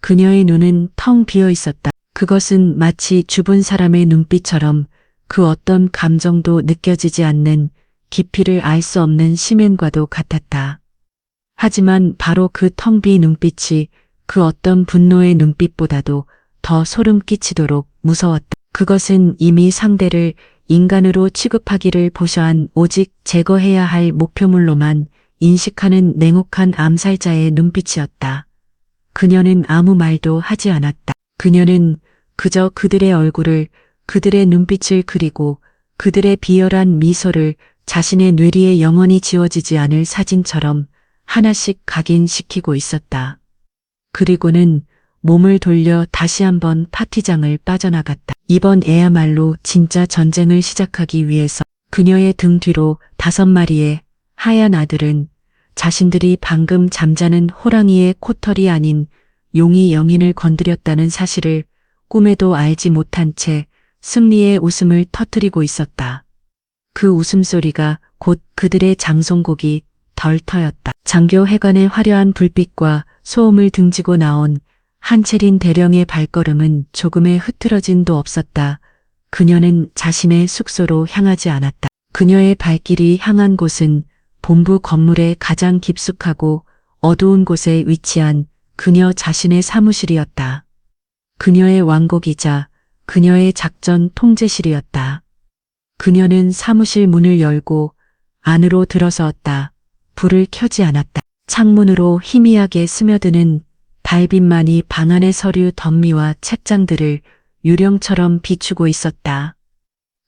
그녀의 눈은 텅 비어 있었다. 그것은 마치 죽은 사람의 눈빛처럼 그 어떤 감정도 느껴지지 않는 깊이를 알 수 없는 심연과도 같았다. 하지만 바로 그 텅 빈 눈빛이 그 어떤 분노의 눈빛보다도 더 소름 끼치도록 무서웠다. 그것은 이미 상대를 인간으로 취급하기를 보셔한 오직 제거해야 할 목표물로만 인식하는 냉혹한 암살자의 눈빛이었다. 그녀는 아무 말도 하지 않았다. 그녀는 그저 그들의 얼굴을 그들의 눈빛을 그리고 그들의 비열한 미소를 자신의 뇌리에 영원히 지워지지 않을 사진처럼 하나씩 각인시키고 있었다. 그리고는 몸을 돌려 다시 한번 파티장을 빠져나갔다. 이번에야말로 진짜 전쟁을 시작하기 위해서 그녀의 등 뒤로 5마리의 하얀 아들은 자신들이 방금 잠자는 호랑이의 코털이 아닌 용이 영인을 건드렸다는 사실을 꿈에도 알지 못한 채 승리의 웃음을 터뜨리고 있었다. 그 웃음소리가 곧 그들의 장송곡이 덜 터였다. 장교회관의 화려한 불빛과 소음을 등지고 나온 한채린 대령의 발걸음은 조금의 흐트러짐도 없었다. 그녀는 자신의 숙소로 향하지 않았다. 그녀의 발길이 향한 곳은 본부 건물의 가장 깊숙하고 어두운 곳에 위치한 그녀 자신의 사무실이었다. 그녀의 왕국이자 그녀의 작전 통제실이었다. 그녀는 사무실 문을 열고 안으로 들어서었다. 불을 켜지 않았다. 창문으로 희미하게 스며드는 달빛만이 방 안의 서류 덤미와 책장들을 유령처럼 비추고 있었다.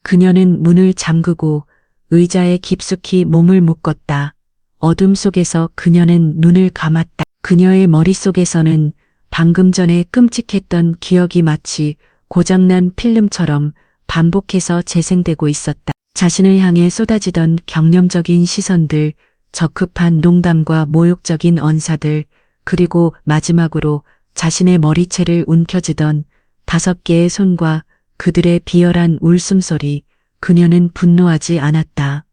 그녀는 문을 잠그고 의자에 깊숙이 몸을 묶었다. 어둠 속에서 그녀는 눈을 감았다. 그녀의 머릿속에서는 방금 전에 끔찍했던 기억이 마치 고장난 필름처럼 반복해서 재생되고 있었다. 자신을 향해 쏟아지던 경념적인 시선들, 적급한 농담과 모욕적인 언사들, 그리고 마지막으로 자신의 머리채를 움켜쥐던 5개의 손과 그들의 비열한 울음소리. 그녀는 분노하지 않았다.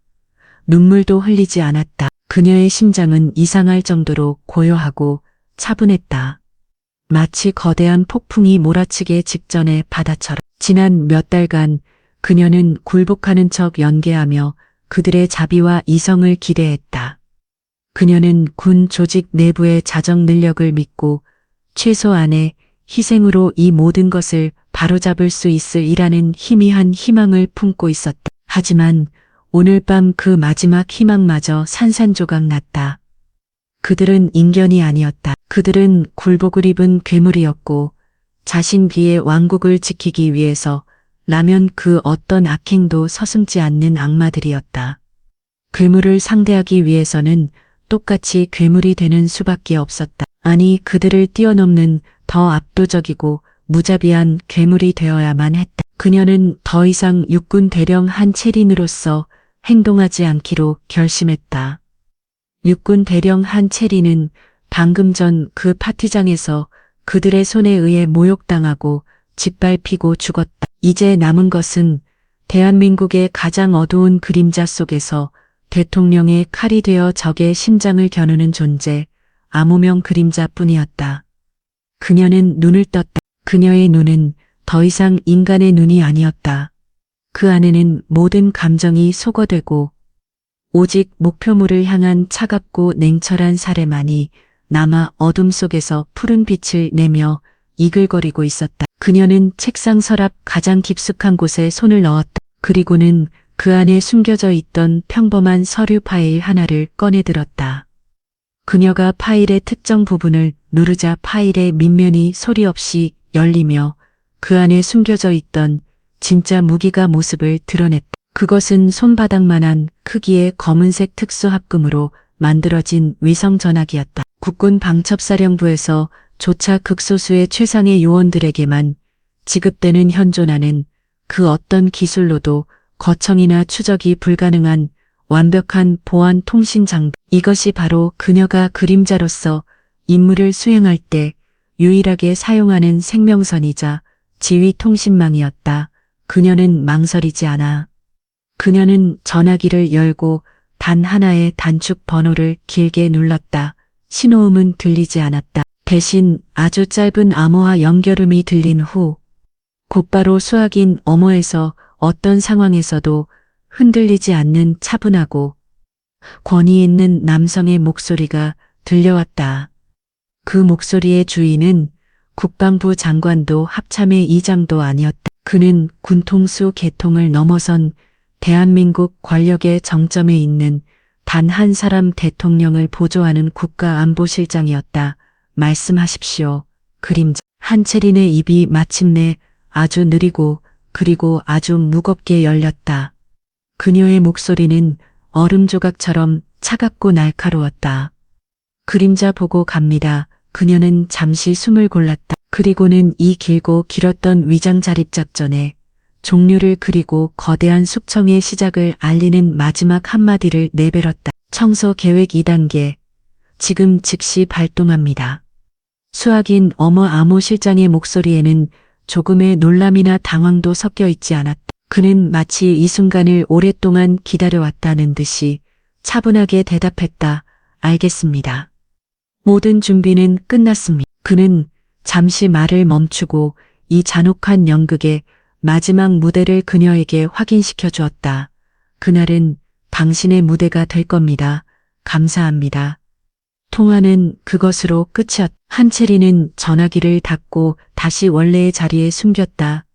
눈물도 흘리지 않았다. 그녀의 심장은 이상할 정도로 고요하고 차분했다. 마치 거대한 폭풍이 몰아치기 직전의 바다처럼. 지난 몇 달간 그녀는 굴복하는 척 연계하며 그들의 자비와 이성을 기대했다. 그녀는 군 조직 내부의 자정 능력을 믿고 최소한의 희생으로 이 모든 것을 바로잡을 수 있으리라는 희미한 희망을 품고 있었다. 하지만 오늘 밤 그 마지막 희망마저 산산조각 났다. 그들은 인견이 아니었다. 그들은 굴복을 입은 괴물이었고 자신 비의 왕국을 지키기 위해서 라면 그 어떤 악행도 서슴지 않는 악마들이었다. 괴물을 상대하기 위해서는 똑같이 괴물이 되는 수밖에 없었다. 아니, 그들을 뛰어넘는 더 압도적이고 무자비한 괴물이 되어야만 했다. 그녀는 더 이상 육군 대령 한채린으로서 행동하지 않기로 결심했다. 육군 대령 한채린은 방금 전 그 파티장에서 그들의 손에 의해 모욕당하고 짓밟히고 죽었다. 이제 남은 것은 대한민국의 가장 어두운 그림자 속에서 대통령의 칼이 되어 적의 심장을 겨누는 존재, 암호명 그림자뿐이었다. 그녀는 눈을 떴다. 그녀의 눈은 더 이상 인간의 눈이 아니었다. 그 안에는 모든 감정이 소거되고 오직 목표물을 향한 차갑고 냉철한 사례만이 남아 어둠 속에서 푸른 빛을 내며 이글거리고 있었다. 그녀는 책상 서랍 가장 깊숙한 곳에 손을 넣었다. 그리고는 그 안에 숨겨져 있던 평범한 서류 파일 하나를 꺼내들었다. 그녀가 파일의 특정 부분을 누르자 파일의 밑면이 소리 없이 열리며 그 안에 숨겨져 있던 진짜 무기가 모습을 드러냈다. 그것은 손바닥만한 크기의 검은색 특수합금으로 만들어진 위성 전화기였다. 국군 방첩사령부에서 조차 극소수의 최상의 요원들에게만 지급되는 현존하는 그 어떤 기술로도 거청이나 추적이 불가능한 완벽한 보안 통신 장비. 이것이 바로 그녀가 그림자로서 임무를 수행할 때 유일하게 사용하는 생명선이자 지휘 통신망이었다. 그녀는 망설이지 않아. 그녀는 전화기를 열고 단 하나의 단축 번호를 길게 눌렀다. 신호음은 들리지 않았다. 대신 아주 짧은 암호화 연결음이 들린 후 곧바로 수학인 어머에서 어떤 상황에서도 흔들리지 않는 차분하고 권위 있는 남성의 목소리가 들려왔다. 그 목소리의 주인은 국방부 장관도 합참의 이장도 아니었다. 그는 군통수 계통을 넘어선 대한민국 권력의 정점에 있는 단 한 사람 대통령을 보조하는 국가안보실장이었다. 말씀하십시오. 그림자. 한채린의 입이 마침내 아주 느리고 그리고 아주 무겁게 열렸다. 그녀의 목소리는 얼음 조각처럼 차갑고 날카로웠다. 그림자 보고 갑니다. 그녀는 잠시 숨을 골랐다. 그리고는 이 길고 길었던 위장 자립 작전의 종류를 그리고 거대한 숙청의 시작을 알리는 마지막 한마디를 내뱉었다. 청소 계획 2단계. 지금 즉시 발동합니다. 수학인 어머 아모 실장의 목소리에는 조금의 놀람이나 당황도 섞여 있지 않았다. 그는 마치 이 순간을 오랫동안 기다려왔다는 듯이 차분하게 대답했다. 알겠습니다. 모든 준비는 끝났습니다. 그는 잠시 말을 멈추고 이 잔혹한 연극의 마지막 무대를 그녀에게 확인시켜 주었다. 그날은 당신의 무대가 될 겁니다. 감사합니다. 통화는 그것으로 끝이었다. 한채리는 전화기를 닫고 다시 원래의 자리에 숨겼다.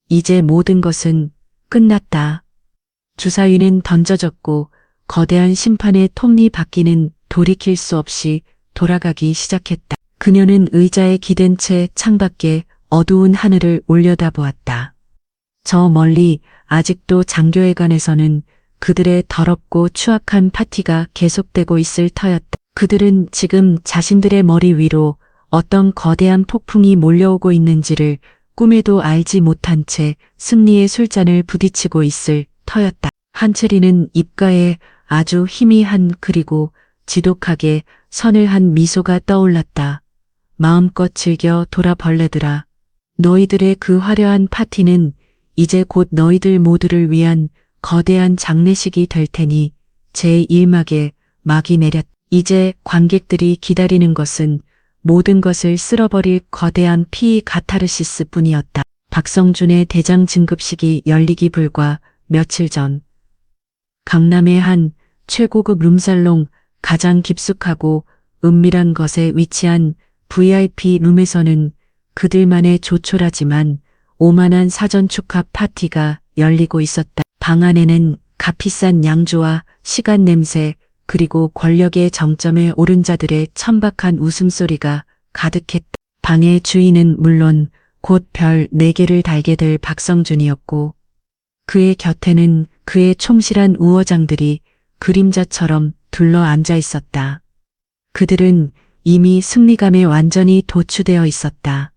이제 모든 것은 끝났다. 주사위는 던져졌고 거대한 심판의 톱니바퀴는 돌이킬 수 없이 돌아가기 시작했다. 그녀는 의자에 기댄 채 창밖에 어두운 하늘을 올려다보았다. 저 멀리 아직도 장교회관에서는 그들의 더럽고 추악한 파티가 계속되고 있을 터였다. 그들은 지금 자신들의 머리 위로 어떤 거대한 폭풍이 몰려오고 있는지를 꿈에도 알지 못한 채 승리의 술잔을 부딪히고 있을 터였다. 한채리는 입가에 아주 희미한 그리고 지독하게 선을 한 미소가 떠올랐다. 마음껏 즐겨 돌아 벌레들아. 너희들의 그 화려한 파티는 이제 곧 너희들 모두를 위한 거대한 장례식이 될 테니 제1막에 막이 내렸다. 이제 관객들이 기다리는 것은 모든 것을 쓸어버릴 거대한 피 가타르시스 뿐이었다. 박성준의 대장 진급식이 열리기 불과 며칠 전 강남의 한 최고급 룸살롱 가장 깊숙하고 은밀한 것에 위치한 VIP 룸에서는 그들만의 조촐하지만 오만한 사전 축하 파티가 열리고 있었다. 방 안에는 값비싼 양주와 시간 냄새 그리고 권력의 정점에 오른 자들의 천박한 웃음소리가 가득했다. 방의 주인은 물론 곧 별 4개를 달게 될 박성준이었고 그의 곁에는 그의 총실한 우어장들이 그림자처럼 둘러 앉아 있었다. 그들은 이미 승리감에 완전히 도취되어 있었다.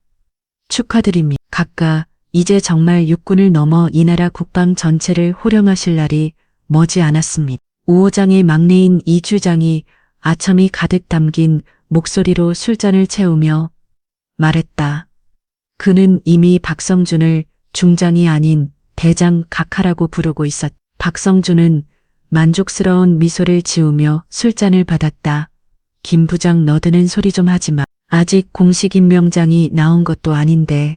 축하드립니다. 각각 이제 정말 육군을 넘어 이 나라 국방 전체를 호령하실 날이 머지 않았습니다. 우호장의 막내인 이주장이 아첨이 가득 담긴 목소리로 술잔을 채우며 말했다. 그는 이미 박성준을 중장이 아닌 대장 각하라고 부르고 있었다. 박성준은 만족스러운 미소를 지으며 술잔을 받았다. 김 부장 너드는 소리 좀 하지 마. 아직 공식 임명장이 나온 것도 아닌데.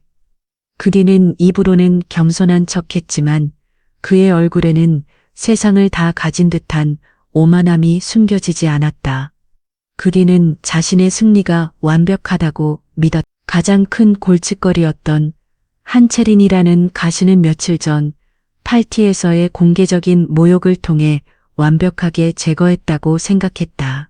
그리는 입으로는 겸손한 척했지만 그의 얼굴에는 세상을 다 가진 듯한 오만함이 숨겨지지 않았다. 그리는 자신의 승리가 완벽하다고 믿었다. 가장 큰 골칫거리였던 한채린이라는 가수는 며칠 전 팔티에서의 공개적인 모욕을 통해 완벽하게 제거했다고 생각했다.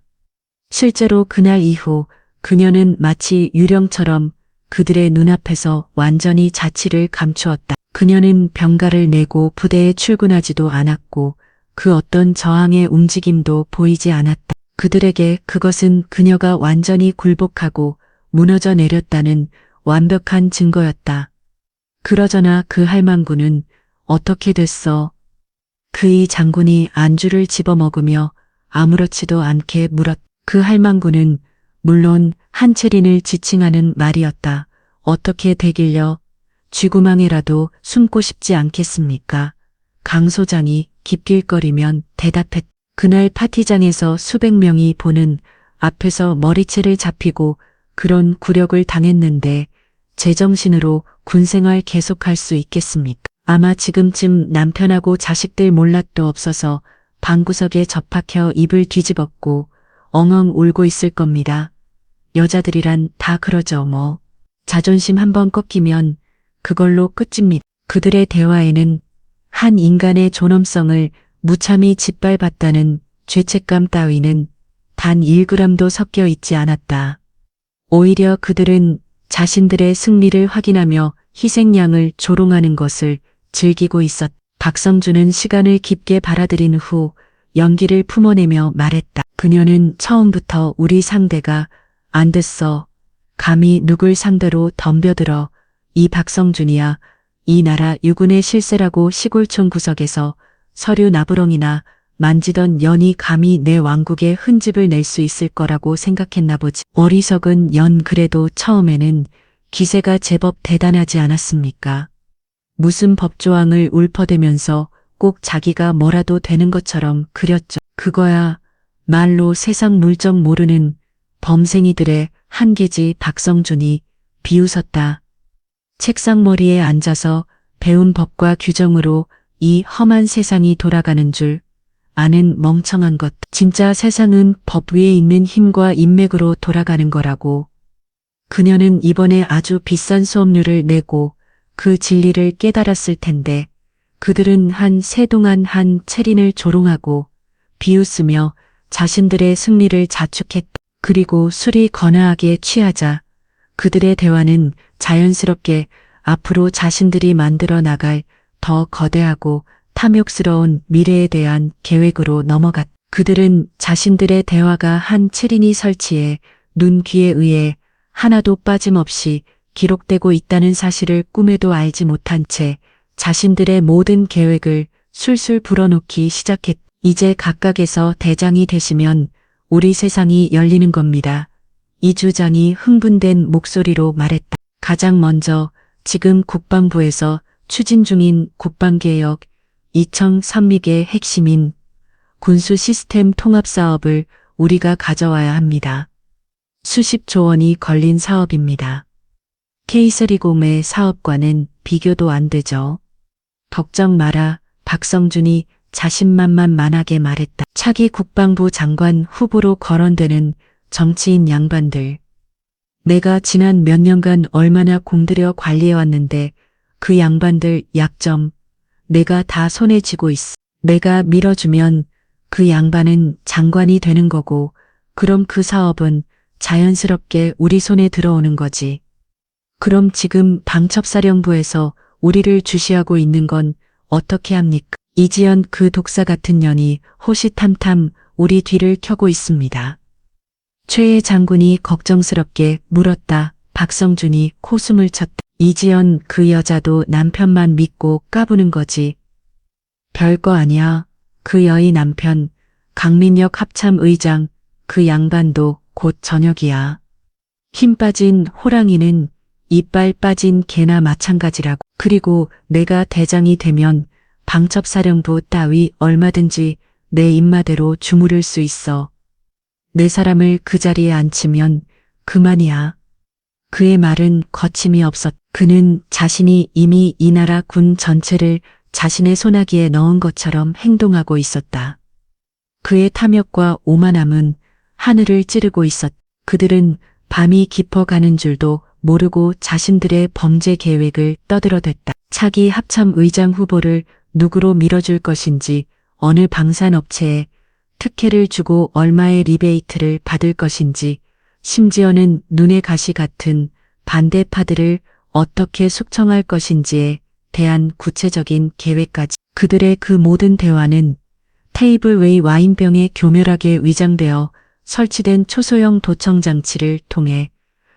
실제로 그날 이후 그녀는 마치 유령처럼 그들의 눈앞에서 완전히 자취를 감추었다. 그녀는 병가를 내고 부대에 출근하지도 않았고 그 어떤 저항의 움직임도 보이지 않았다. 그들에게 그것은 그녀가 완전히 굴복하고 무너져 내렸다는 완벽한 증거였다. 그러저나 그 할망구는 어떻게 됐어? 그의 장군이 안주를 집어먹으며 아무렇지도 않게 물었다. 그 할망구는 물론 한채린을 지칭하는 말이었다. 어떻게 되길려 쥐구멍에라도 숨고 싶지 않겠습니까? 강 소장이 깁길거리면 대답했다. 그날 파티장에서 수백 명이 보는 앞에서 머리채를 잡히고 그런 굴욕을 당했는데 제정신으로 군생활 계속할 수 있겠습니까? 아마 지금쯤 남편하고 자식들 몰락도 없어서 방구석에 접합혀 입을 뒤집었고 엉엉 울고 있을 겁니다. 여자들이란 다 그러죠 뭐. 자존심 한번 꺾이면 그걸로 끝입니다. 그들의 대화에는 한 인간의 존엄성을 무참히 짓밟았다는 죄책감 따위는 단 1g도 섞여 있지 않았다. 오히려 그들은 자신들의 승리를 확인하며 희생양을 조롱하는 것을 즐기고 있었다. 박성준은 시간을 깊게 받아들인 후 연기를 품어내며 말했다. 그녀는 처음부터 우리 상대가 안 됐어. 감히 누굴 상대로 덤벼들어. 이 박성준이야. 이 나라 유군의 실세라고 시골촌 구석에서 서류 나부렁이나 만지던 년이 감히 내 왕국에 흔집을 낼 수 있을 거라고 생각했나 보지. 어리석은 연 그래도 처음에는 기세가 제법 대단하지 않았습니까? 무슨 법조항을 울퍼대면서 꼭 자기가 뭐라도 되는 것처럼 그렸죠. 그거야 말로 세상 물정 모르는 범생이들의 한계지. 박성준이 비웃었다. 책상머리에 앉아서 배운 법과 규정으로 이 험한 세상이 돌아가는 줄 아는 멍청한 것. 진짜 세상은 법 위에 있는 힘과 인맥으로 돌아가는 거라고. 그녀는 이번에 아주 비싼 수업료를 내고 그 진리를 깨달았을 텐데 그들은 한 새 동안 한 체린을 조롱하고 비웃으며 자신들의 승리를 자축했다. 그리고 술이 거나하게 취하자 그들의 대화는 자연스럽게 앞으로 자신들이 만들어 나갈 더 거대하고 탐욕스러운 미래에 대한 계획으로 넘어갔다. 그들은 자신들의 대화가 한 체린이 설치해 눈 귀에 의해 하나도 빠짐없이 기록되고 있다는 사실을 꿈에도 알지 못한 채 자신들의 모든 계획을 술술 불어넣기 시작했다. 이제 각각에서 대장이 되시면 우리 세상이 열리는 겁니다. 이 주장이 흥분된 목소리로 말했다. 가장 먼저 지금 국방부에서 추진 중인 국방개혁 2032의 핵심인 군수 시스템 통합 사업을 우리가 가져와야 합니다. 수십조 원이 걸린 사업입니다. K3공의 사업과는 비교도 안 되죠. 걱정 마라. 박성준이 자신만만하게 말했다. 차기 국방부 장관 후보로 거론되는 정치인 양반들. 내가 지난 몇 년간 얼마나 공들여 관리해왔는데 그 양반들 약점 내가 다 손에 쥐고 있어. 내가 밀어주면 그 양반은 장관이 되는 거고 그럼 그 사업은 자연스럽게 우리 손에 들어오는 거지. 그럼 지금 방첩사령부에서 우리를 주시하고 있는 건 어떻게 합니까? 이지연 그 독사 같은 년이 호시탐탐 우리 뒤를 켜고 있습니다. 최 장군이 걱정스럽게 물었다. 박성준이 코숨을 쳤다. 이지연 그 여자도 남편만 믿고 까부는 거지. 별거 아니야. 그 여의 남편 강민혁 합참의장 그 양반도 곧 저녁이야. 힘 빠진 호랑이는 이빨 빠진 개나 마찬가지라고. 그리고 내가 대장이 되면 방첩사령부 따위 얼마든지 내 입마대로 주무를 수 있어. 내 사람을 그 자리에 앉히면 그만이야. 그의 말은 거침이 없었. 그는 자신이 이미 이 나라 군 전체를 자신의 손아귀에 넣은 것처럼 행동하고 있었다. 그의 탐욕과 오만함은 하늘을 찌르고 있었. 그들은 밤이 깊어가는 줄도 모르고 자신들의 범죄 계획을 떠들어댔다. 차기 합참의장 후보를 누구로 밀어줄 것인지, 어느 방산업체에 특혜를 주고 얼마의 리베이트를 받을 것인지, 심지어는 눈의 가시 같은 반대파들을 어떻게 숙청할 것인지에 대한 구체적인 계획까지. 그들의 그 모든 대화는 테이블 웨이 와인병에 교묘하게 위장되어 설치된 초소형 도청 장치를 통해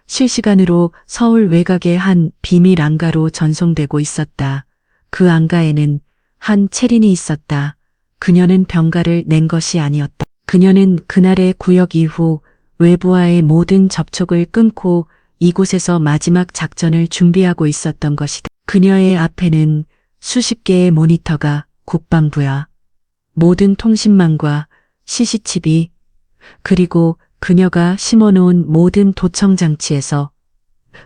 실시간으로 서울 외곽의 한 비밀 안가로 전송되고 있었다. 그 안가에는 한 체린이 있었다. 그녀는 병가를 낸 것이 아니었다. 그녀는 그날의 구역 이후 외부와의 모든 접촉을 끊고 이곳에서 마지막 작전을 준비하고 있었던 것이다. 그녀의 앞에는 수십 개의 모니터가 국방부야. 모든 통신망과 CCTV, 그리고 그녀가 심어놓은 모든 도청 장치에서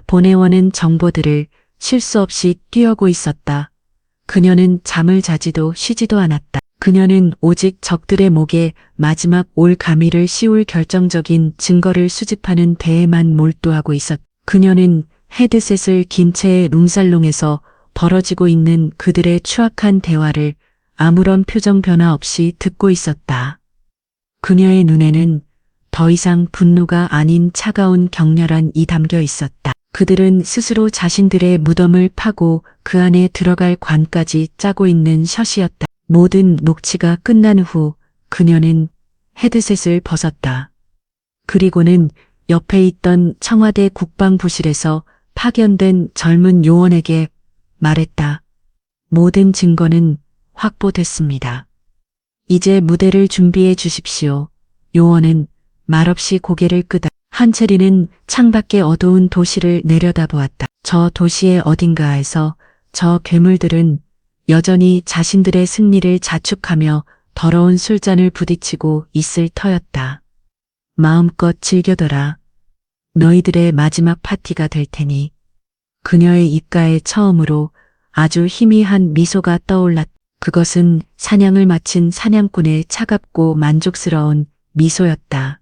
보내오는 정보들을 쉴 수 없이 띄우고 있었다. 그녀는 잠을 자지도 쉬지도 않았다. 그녀는 오직 적들의 목에 마지막 올가미를 씌울 결정적인 증거를 수집하는 데에만 몰두하고 있었다. 그녀는 헤드셋을 긴 채의 룸살롱에서 벌어지고 있는 그들의 추악한 대화를 아무런 표정 변화 없이 듣고 있었다. 그녀의 눈에는 더 이상 분노가 아닌 차가운 격렬한 이 담겨 있었다. 그들은 스스로 자신들의 무덤을 파고 그 안에 들어갈 관까지 짜고 있는 샷이었다. 모든 녹취가 끝난 후 그녀는 헤드셋을 벗었다. 그리고는 옆에 있던 청와대 국방부실에서 파견된 젊은 요원에게 말했다. 모든 증거는 확보됐습니다. 이제 무대를 준비해 주십시오. 요원은 말없이 고개를 끄다. 한채리는 창밖의 어두운 도시를 내려다보았다. 저 도시의 어딘가에서 저 괴물들은 여전히 자신들의 승리를 자축하며 더러운 술잔을 부딪히고 있을 터였다. 마음껏 즐겨둬라. 너희들의 마지막 파티가 될 테니. 그녀의 입가에 처음으로 아주 희미한 미소가 떠올랐다. 그것은 사냥을 마친 사냥꾼의 차갑고 만족스러운 미소였다.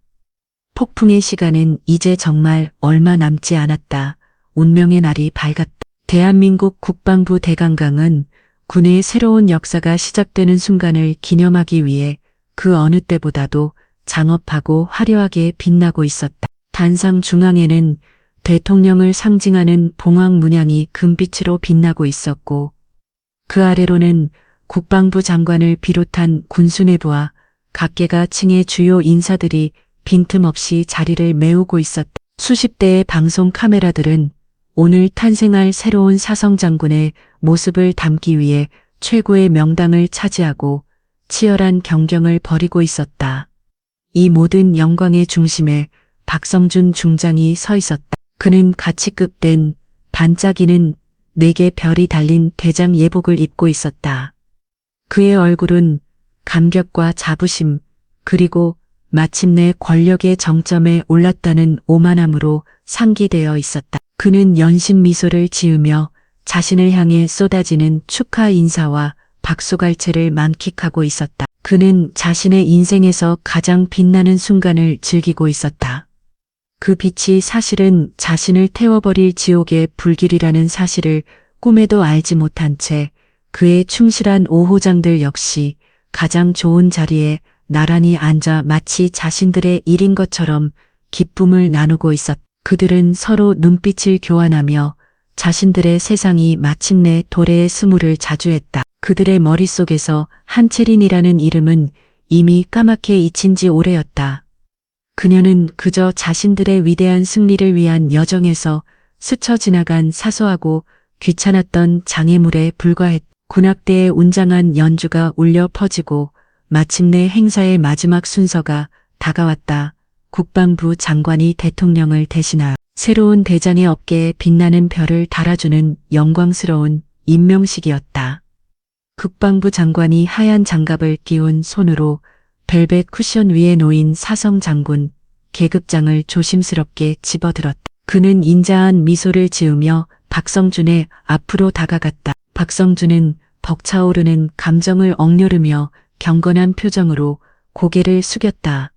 폭풍의 시간은 이제 정말 얼마 남지 않았다. 운명의 날이 밝았다. 대한민국 국방부 대강강은 군의 새로운 역사가 시작되는 순간을 기념하기 위해 그 어느 때보다도 장엄하고 화려하게 빛나고 있었다. 단상 중앙에는 대통령을 상징하는 봉황 문양이 금빛으로 빛나고 있었고 그 아래로는 국방부 장관을 비롯한 군수내부와 각계가 층의 주요 인사들이 빈틈없이 자리를 메우고 있었다. 수십 대의 방송 카메라들은 오늘 탄생할 새로운 사성 장군의 모습을 담기 위해 최고의 명당을 차지하고 치열한 경경을 벌이고 있었다. 이 모든 영광의 중심에 박성준 중장이 서 있었다. 그는 가치급된 반짝이는 4개 별이 달린 대장 예복을 입고 있었다. 그의 얼굴은 감격과 자부심 그리고 마침내 권력의 정점에 올랐다는 오만함으로 상기되어 있었다. 그는 연신 미소를 지으며 자신을 향해 쏟아지는 축하 인사와 박수갈채를 만끽하고 있었다. 그는 자신의 인생에서 가장 빛나는 순간을 즐기고 있었다. 그 빛이 사실은 자신을 태워버릴 지옥의 불길이라는 사실을 꿈에도 알지 못한 채 그의 충실한 오호장들 역시 가장 좋은 자리에 나란히 앉아 마치 자신들의 일인 것처럼 기쁨을 나누고 있었다. 그들은 서로 눈빛을 교환하며 자신들의 세상이 마침내 도래의 스물을 자주했다. 그들의 머릿속에서 한채린이라는 이름은 이미 까맣게 잊힌 지 오래였다. 그녀는 그저 자신들의 위대한 승리를 위한 여정에서 스쳐 지나간 사소하고 귀찮았던 장애물에 불과했다. 군악대의 웅장한 연주가 울려 퍼지고 마침내 행사의 마지막 순서가 다가왔다. 국방부 장관이 대통령을 대신하여 새로운 대장의 어깨에 빛나는 별을 달아주는 영광스러운 임명식이었다. 국방부 장관이 하얀 장갑을 끼운 손으로 벨벳 쿠션 위에 놓인 사성 장군 계급장을 조심스럽게 집어들었다. 그는 인자한 미소를 지으며 박성준의 앞으로 다가갔다. 박성준은 벅차오르는 감정을 억누르며 경건한 표정으로 고개를 숙였다.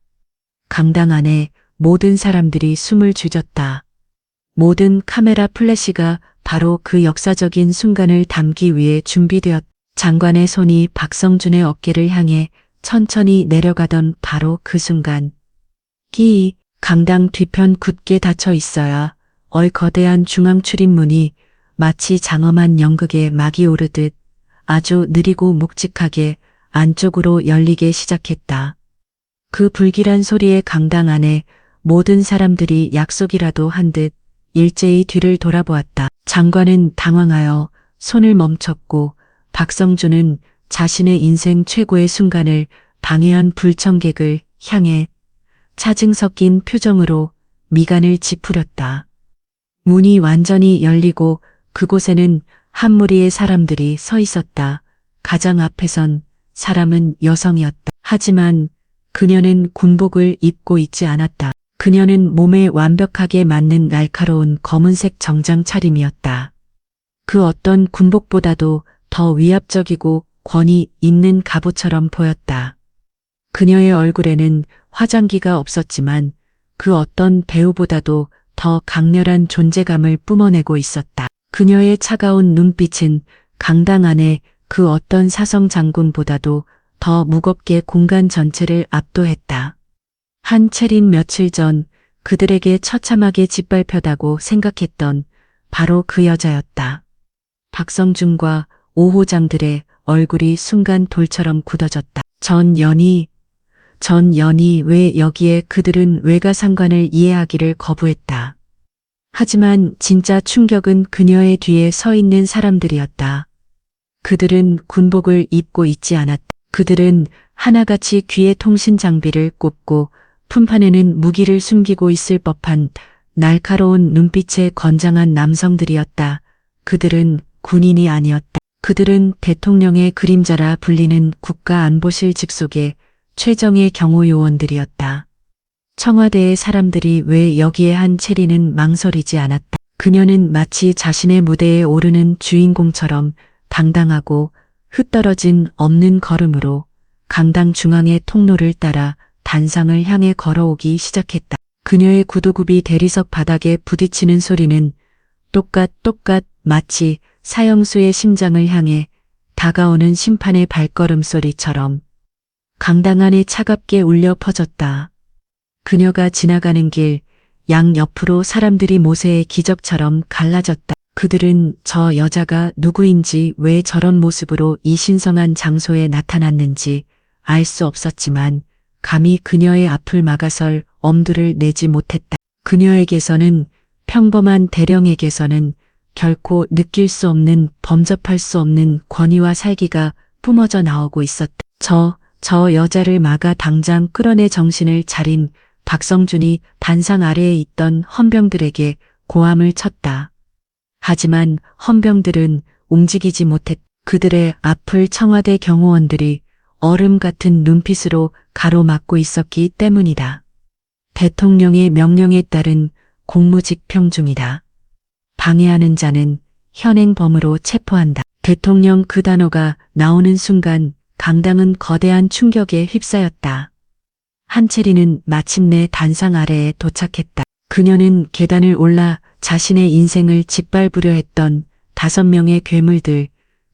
강당 안에 모든 사람들이 숨을 죽였다. 모든 카메라 플래시가 바로 그 역사적인 순간을 담기 위해 준비되었다. 장관의 손이 박성준의 어깨를 향해 천천히 내려가던 바로 그 순간. 강당 뒤편 굳게 닫혀 있어야 거대한 중앙 출입문이 마치 장엄한 연극에 막이 오르듯 아주 느리고 묵직하게 안쪽으로 열리기 시작했다. 그 불길한 소리의 강당 안에 모든 사람들이 약속이라도 한 듯 일제히 뒤를 돌아보았다. 장관은 당황하여 손을 멈췄고 박성준은 자신의 인생 최고의 순간을 방해한 불청객을 향해 차증 섞인 표정으로 미간을 찌푸렸다. 문이 완전히 열리고 그곳에는 한 무리의 사람들이 서 있었다. 가장 앞에선 사람은 여성이었다. 하지만 그녀는 군복을 입고 있지 않았다. 그녀는 몸에 완벽하게 맞는 날카로운 검은색 정장 차림이었다. 그 어떤 군복보다도 더 위압적이고 권위 있는 갑옷처럼 보였다. 그녀의 얼굴에는 화장기가 없었지만 그 어떤 배우보다도 더 강렬한 존재감을 뿜어내고 있었다. 그녀의 차가운 눈빛은 강당 안에 그 어떤 사성 장군보다도 더 무겁게 공간 전체를 압도했다. 한채린 며칠 전 그들에게 처참하게 짓밟혀다고 생각했던 바로 그 여자였다. 박성준과 오호장들의 얼굴이 순간 돌처럼 굳어졌다. 전 연희 왜 여기에 그들은 외가상관을 이해하기를 거부했다. 하지만 진짜 충격은 그녀의 뒤에 서 있는 사람들이었다. 그들은 군복을 입고 있지 않았다. 그들은 하나같이 귀에 통신 장비를 꽂고 품판에는 무기를 숨기고 있을 법한 날카로운 눈빛의 건장한 남성들이었다. 그들은 군인이 아니었다. 그들은 대통령의 그림자라 불리는 국가안보실 직속의 최정예 경호요원들이었다. 청와대의 사람들이 왜 여기에 한 체리는 망설이지 않았다. 그녀는 마치 자신의 무대에 오르는 주인공처럼 당당하고 흩떨어진 없는 걸음으로 강당 중앙의 통로를 따라 단상을 향해 걸어오기 시작했다. 그녀의 구두굽이 대리석 바닥에 부딪히는 소리는 똑같 마치 사형수의 심장을 향해 다가오는 심판의 발걸음 소리처럼 강당 안에 차갑게 울려 퍼졌다. 그녀가 지나가는 길 양옆으로 사람들이 모세의 기적처럼 갈라졌다. 그들은 저 여자가 누구인지 왜 저런 모습으로 이 신성한 장소에 나타났는지 알 수 없었지만 감히 그녀의 앞을 막아설 엄두를 내지 못했다. 그녀에게서는 평범한 대령에게서는 결코 느낄 수 없는 범접할 수 없는 권위와 살기가 뿜어져 나오고 있었다. 저 여자를 막아 당장 끌어내 정신을 차린 박성준이 단상 아래에 있던 헌병들에게 고함을 쳤다. 하지만 헌병들은 움직이지 못했다. 그들의 앞을 청와대 경호원들이 얼음 같은 눈빛으로 가로막고 있었기 때문이다. 대통령의 명령에 따른 공무집행 중이다. 방해하는 자는 현행범으로 체포한다. 대통령 그 단어가 나오는 순간 강당은 거대한 충격에 휩싸였다. 한채리는 마침내 단상 아래에 도착했다. 그녀는 계단을 올라 자신의 인생을 짓밟으려 했던 5명의 괴물들,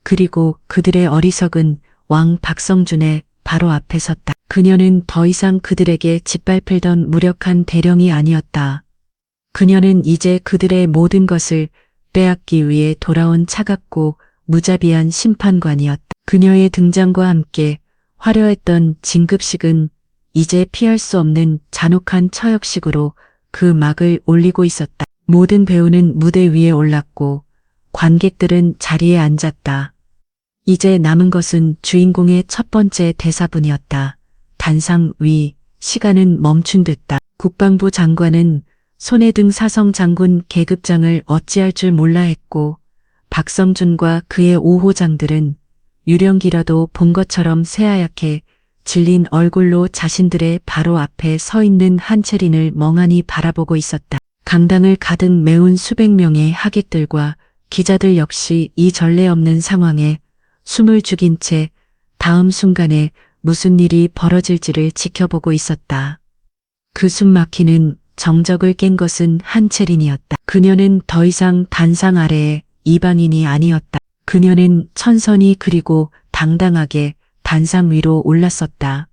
그리고 그들의 어리석은 왕 박성준의 바로 앞에 섰다. 그녀는 더 이상 그들에게 짓밟히던 무력한 대령이 아니었다. 그녀는 이제 그들의 모든 것을 빼앗기 위해 돌아온 차갑고 무자비한 심판관이었다. 그녀의 등장과 함께 화려했던 진급식은 이제 피할 수 없는 잔혹한 처형식으로 그 막을 올리고 있었다. 모든 배우는 무대 위에 올랐고 관객들은 자리에 앉았다. 이제 남은 것은 주인공의 첫 번째 대사분이었다. 단상 위, 시간은 멈춘 듯다. 국방부 장관은 손에 든 사성 장군 계급장을 어찌할 줄 몰라 했고 박성준과 그의 5호장들은 유령기라도 본 것처럼 새하얗게 질린 얼굴로 자신들의 바로 앞에 서 있는 한채린을 멍하니 바라보고 있었다. 강당을 가득 메운 수백 명의 하객들과 기자들 역시 이 전례 없는 상황에 숨을 죽인 채 다음 순간에 무슨 일이 벌어질지를 지켜보고 있었다. 그 숨막히는 정적을 깬 것은 한채린이었다. 그녀는 더 이상 단상 아래에 이방인이 아니었다. 그녀는 천선히 그리고 당당하게 단상 위로 올랐었다.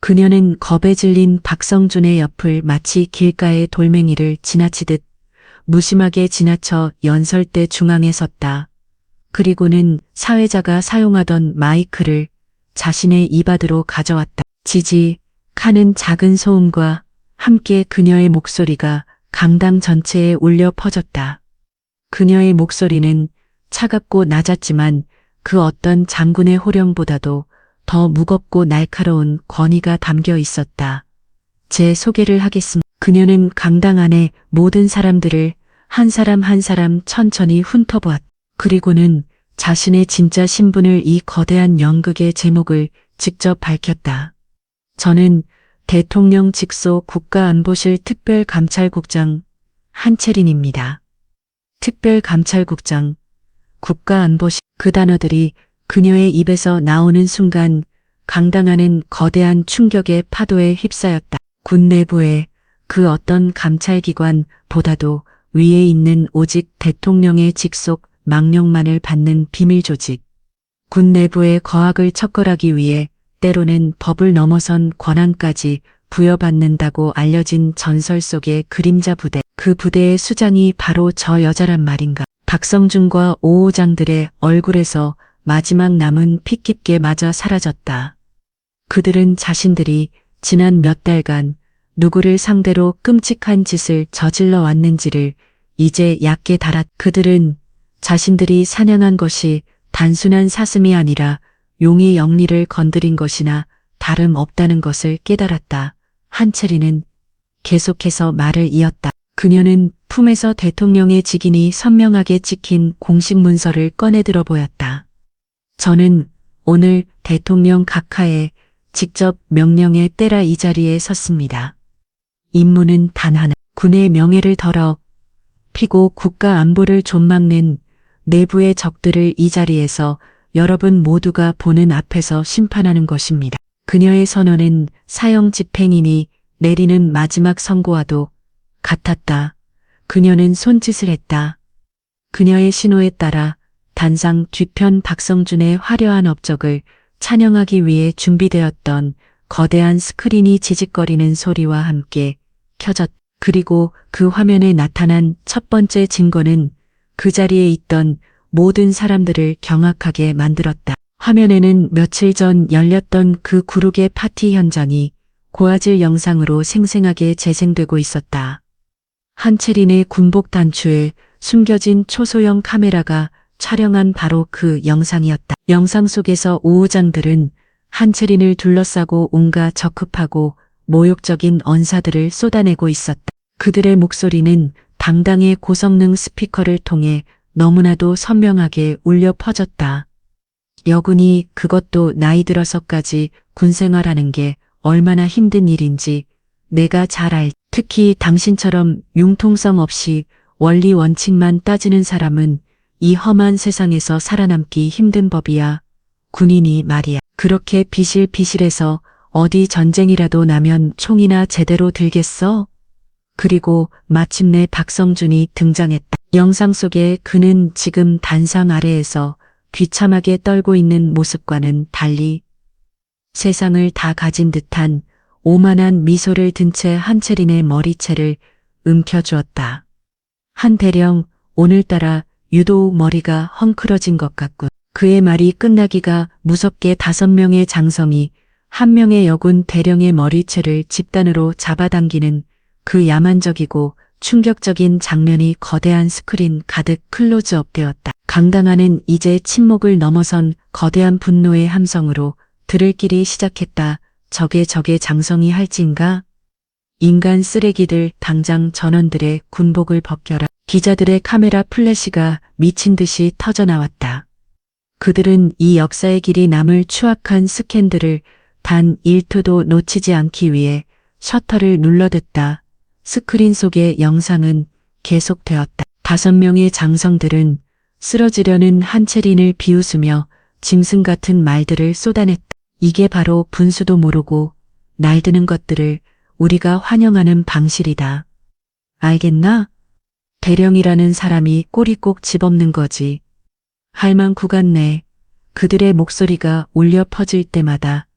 그녀는 겁에 질린 박성준의 옆을 마치 길가의 돌멩이를 지나치듯 무심하게 지나쳐 연설대 중앙에 섰다. 그리고는 사회자가 사용하던 마이크를 자신의 입안으로 가져왔다. 지직하는 작은 소음과 함께 그녀의 목소리가 강당 전체에 울려 퍼졌다. 그녀의 목소리는 차갑고 낮았지만 그 어떤 장군의 호령보다도 더 무겁고 날카로운 권위가 담겨 있었다. 제 소개를 하겠습니다. 그녀는 강당 안의 모든 사람들을 한 사람 한 사람 천천히 훑어보았다. 그리고는 자신의 진짜 신분을 이 거대한 연극의 제목을 직접 밝혔다. 저는 대통령 직속 국가안보실 특별감찰국장 한채린입니다. 특별감찰국장, 국가안보실. 그 단어들이 그녀의 입에서 나오는 순간 강당 안은 거대한 충격의 파도에 휩싸였다. 군 내부의 그 어떤 감찰기관보다도 위에 있는 오직 대통령의 직속 망령만을 받는 비밀 조직. 군 내부의 거악을 척결하기 위해 때로는 법을 넘어선 권한까지 부여받는다고 알려진 전설 속의 그림자 부대. 그 부대의 수장이 바로 저 여자란 말인가. 박성준과 오호장들의 얼굴에서 마지막 남은 핏깊게 맞아 사라졌다. 그들은 자신들이 지난 몇 달간 누구를 상대로 끔찍한 짓을 저질러 왔는지를 이제 얕게 달았. 그들은 자신들이 사냥한 것이 단순한 사슴이 아니라 용의 영리를 건드린 것이나 다름없다는 것을 깨달았다. 한채리는 계속해서 말을 이었다. 그녀는 품에서 대통령의 직인이 선명하게 찍힌 공식 문서를 꺼내들어 보였다. 저는 오늘 대통령 각하의 직접 명령에 따라 이 자리에 섰습니다. 임무는 단 하나, 군의 명예를 더럽히고 국가 안보를 좀막는 내부의 적들을 이 자리에서 여러분 모두가 보는 앞에서 심판하는 것입니다. 그녀의 선언은 사형 집행인이 내리는 마지막 선고와도 같았다. 그녀는 손짓을 했다. 그녀의 신호에 따라 단상 뒤편 박성준의 화려한 업적을 찬양하기 위해 준비되었던 거대한 스크린이 지직거리는 소리와 함께 켜졌. 그리고 그 화면에 나타난 첫 번째 증거는 그 자리에 있던 모든 사람들을 경악하게 만들었다. 화면에는 며칠 전 열렸던 그 구룩의 파티 현장이 고화질 영상으로 생생하게 재생되고 있었다. 한채린의 군복 단추에 숨겨진 초소형 카메라가 촬영한 바로 그 영상이었다. 영상 속에서 오호장들은 한채린을 둘러싸고 온갖 적급하고 모욕적인 언사들을 쏟아내고 있었다. 그들의 목소리는 당당의 고성능 스피커를 통해 너무나도 선명하게 울려 퍼졌다. 여군이 그것도 나이 들어서까지 군생활하는 게 얼마나 힘든 일인지 내가 잘 알. 특히 당신처럼 융통성 없이 원리 원칙만 따지는 사람은 이 험한 세상에서 살아남기 힘든 법이야. 군인이 말이야. 그렇게 비실비실해서 어디 전쟁이라도 나면 총이나 제대로 들겠어? 그리고 마침내 박성준이 등장했다. 영상 속에 그는 지금 단상 아래에서 귀참하게 떨고 있는 모습과는 달리 세상을 다 가진 듯한 오만한 미소를 든 채 한채린의 머리채를 움켜주었다. 한대령, 오늘따라 유독 머리가 헝클어진 것 같군. 그의 말이 끝나기가 무섭게 5명의 장성이 한 명의 여군 대령의 머리채를 집단으로 잡아당기는 그 야만적이고 충격적인 장면이 거대한 스크린 가득 클로즈업되었다. 강당안은 이제 침묵을 넘어선 거대한 분노의 함성으로 들을 길이 시작했다. 저게 장성이 할진가? 인간 쓰레기들 당장 전원들의 군복을 벗겨라. 기자들의 카메라 플래시가 미친 듯이 터져나왔다. 그들은 이 역사의 길이 남을 추악한 스캔들을 단 1초도 놓치지 않기 위해 셔터를 눌러댔다. 스크린 속의 영상은 계속되었다. 5명의 장성들은 쓰러지려는 한채린을 비웃으며 짐승 같은 말들을 쏟아냈다. 이게 바로 분수도 모르고 날드는 것들을 우리가 환영하는 방식이다. 알겠나? 대령이라는 사람이 꼬리 꼭 집없는 거지. 할만 구간 내 그들의 목소리가 울려 퍼질 때마다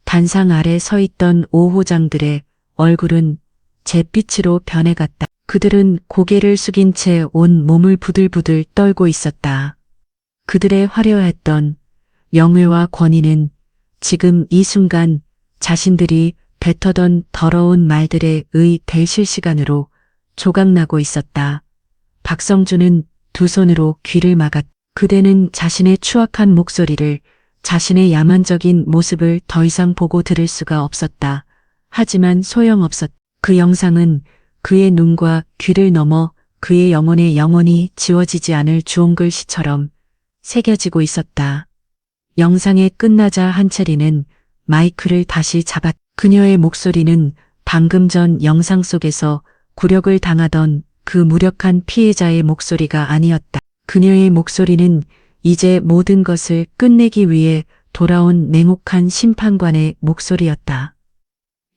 단상 아래 서 있던 오호장들의 얼굴은 잿빛으로 변해갔다. 그들은 고개를 숙인 채 온 몸을 부들부들 떨고 있었다. 그들의 화려했던 명예와 권위는 지금 이 순간 자신들이 뱉어던 더러운 말들에 될 실시간으로 조각나고 있었다. 박성준은 두 손으로 귀를 막았다. 그대는 자신의 추악한 목소리를, 자신의 야만적인 모습을 더 이상 보고 들을 수가 없었다. 하지만 소용없었다. 그 영상은 그의 눈과 귀를 넘어 그의 영혼에 영원히 지워지지 않을 주홍글씨처럼 새겨지고 있었다. 영상이 끝나자 한채린은 마이크를 다시 잡았다. 그녀의 목소리는 방금 전 영상 속에서 굴욕을 당하던 그 무력한 피해자의 목소리가 아니었다. 그녀의 목소리는 이제 모든 것을 끝내기 위해 돌아온 냉혹한 심판관의 목소리였다.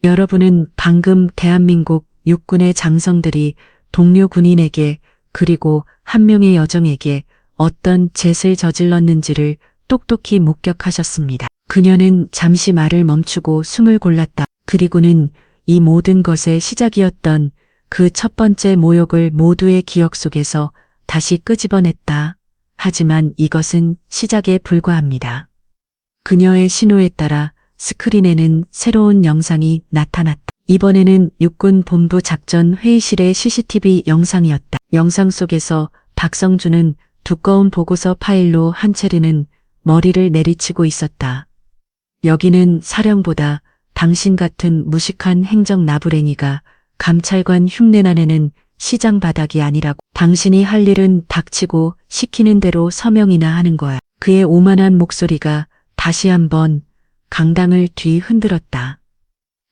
여러분은 방금 대한민국 육군의 장성들이 동료 군인에게 그리고 한 명의 여정에게 어떤 짓을 저질렀는지를 똑똑히 목격하셨습니다. 그녀는 잠시 말을 멈추고 숨을 골랐다. 그리고는 이 모든 것의 시작이었던 그 첫 번째 모욕을 모두의 기억 속에서 다시 끄집어냈다. 하지만 이것은 시작에 불과합니다. 그녀의 신호에 따라 스크린에는 새로운 영상이 나타났다. 이번에는 육군 본부 작전 회의실의 CCTV 영상이었다. 영상 속에서 박성준은 두꺼운 보고서 파일로 한채리는 머리를 내리치고 있었다. 여기는 사령보다 당신 같은 무식한 행정 나부랭이가 감찰관 흉내나내는 시장 바닥이 아니라고. 당신이 할 일은 닥치고 시키는 대로 서명이나 하는 거야. 그의 오만한 목소리가 다시 한번 강당을 뒤흔들었다.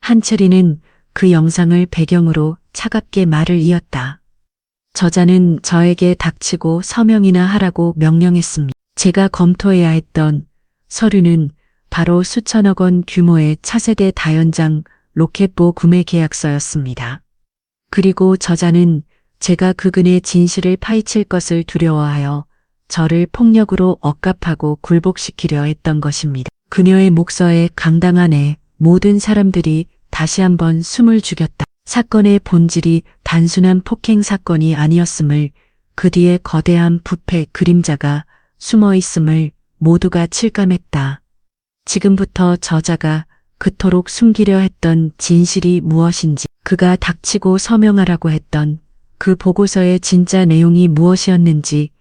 한철이는 그 영상을 배경으로 차갑게 말을 이었다. 저자는 저에게 닥치고 서명이나 하라고 명령했습니다. 제가 검토해야 했던 서류는 바로 수천억 원 규모의 차세대 다연장 로켓보 구매 계약서였습니다. 그리고 저자는 제가 그근의 진실을 파헤칠 것을 두려워하여 저를 폭력으로 억압하고 굴복시키려 했던 것입니다. 그녀의 목서에 강당 안에 모든 사람들이 다시 한번 숨을 죽였다. 사건의 본질이 단순한 폭행 사건이 아니었음을, 그 뒤에 거대한 부패 그림자가 숨어 있음을 모두가 실감했다. 지금부터 저자가 그토록 숨기려 했던 진실이 무엇인지, 그가 닥치고 서명하라고 했던 그 보고서의 진짜 내용이 무엇이었는지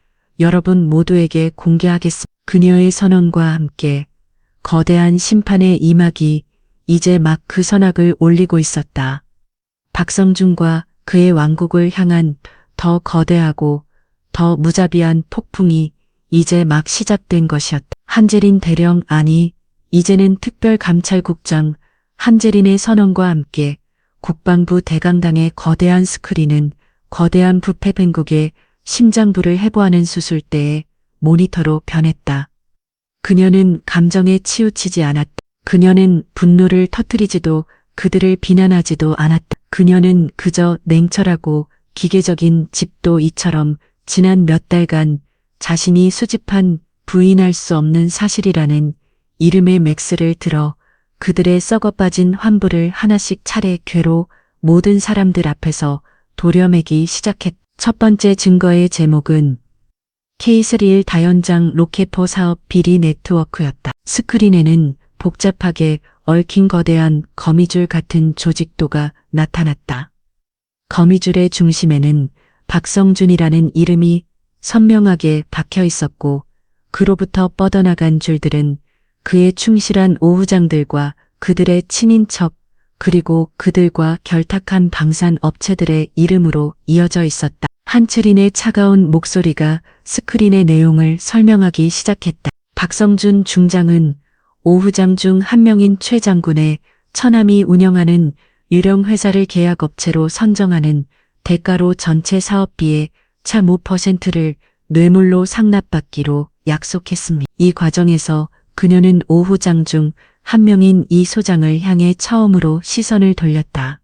여러분 모두에게 공개하겠습니다. 그녀의 선언과 함께 거대한 심판의 이막이 이제 막 그 선악을 올리고 있었다. 박성준과 그의 왕국을 향한 더 거대하고 더 무자비한 폭풍이 이제 막 시작된 것이었다. 한재린 대령, 아니 이제는 특별감찰국장 한재린의 선언과 함께 국방부 대강당의 거대한 스크린은 거대한 부패 뱅국의 심장부를 해부하는 수술대에 모니터로 변했다. 그녀는 감정에 치우치지 않았다. 그녀는 분노를 터뜨리지도 그들을 비난하지도 않았다. 그녀는 그저 냉철하고 기계적인 집도 이처럼 지난 몇 달간 자신이 수집한 부인할 수 없는 사실이라는 이름의 맥스를 들어 그들의 썩어빠진 환부를 하나씩 차례 괴로 모든 사람들 앞에서 도려매기 시작했다. 첫 번째 증거의 제목은 K31 다연장 로켓포 사업 비리 네트워크였다. 스크린에는 복잡하게 얽힌 거대한 거미줄 같은 조직도가 나타났다. 거미줄의 중심에는 박성준이라는 이름이 선명하게 박혀 있었고, 그로부터 뻗어나간 줄들은 그의 충실한 오후장들과 그들의 친인척, 그리고 그들과 결탁한 방산 업체들의 이름으로 이어져 있었다. 한채린의 차가운 목소리가 스크린의 내용을 설명하기 시작했다. 박성준 중장은 오후장 중 한 명인 최 장군의 처남이 운영하는 유령 회사를 계약업체로 선정하는 대가로 전체 사업비의 차 5%를 뇌물로 상납받기로 약속했습니다. 이 과정에서 그녀는 오후장 중 한 명인 이 소장을 향해 처음으로 시선을 돌렸다.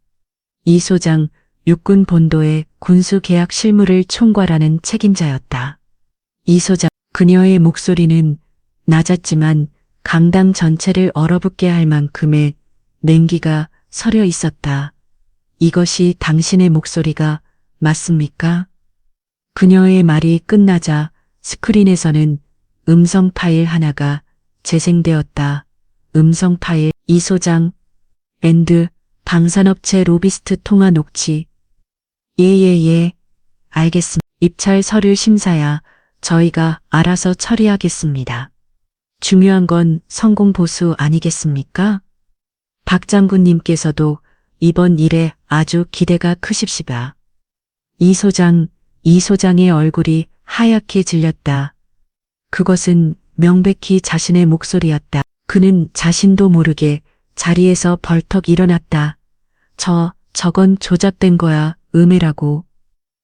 이 소장, 육군 본도의 군수 계약 실무를 총괄하는 책임자였다. 이 소장, 그녀의 목소리는 낮았지만 강당 전체를 얼어붙게 할 만큼의 냉기가 서려 있었다. 이것이 당신의 목소리가 맞습니까? 그녀의 말이 끝나자 스크린에서는 음성 파일 하나가 재생되었다. 음성 파일, 이 소장, 앤드, 방산업체 로비스트 통화 녹취. 예, 알겠습니다. 입찰 서류 심사야 저희가 알아서 처리하겠습니다. 중요한 건 성공 보수 아니겠습니까? 박 장군님께서도 이번 일에 아주 기대가 크십시다. 이 소장의 얼굴이 하얗게 질렸다. 그것은 명백히 자신의 목소리였다. 그는 자신도 모르게 자리에서 벌떡 일어났다. 저건 조작된 거야, 음해라고.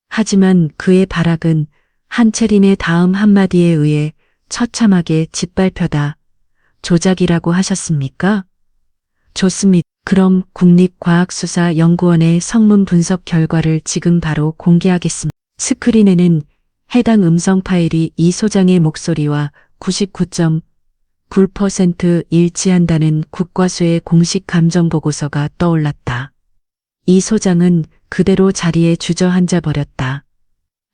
하지만 그의 발악은 한채린의 다음 한마디에 의해 처참하게 짓밟혀다. 조작이라고 하셨습니까? 좋습니다. 그럼 국립과학수사연구원의 성문 분석 결과를 지금 바로 공개하겠습니다. 스크린에는 해당 음성 파일이 이 소장의 목소리와 99.9% 일치한다는 국과수의 공식 감정 보고서가 떠올랐다. 이 소장은 그대로 자리에 주저앉아 버렸다.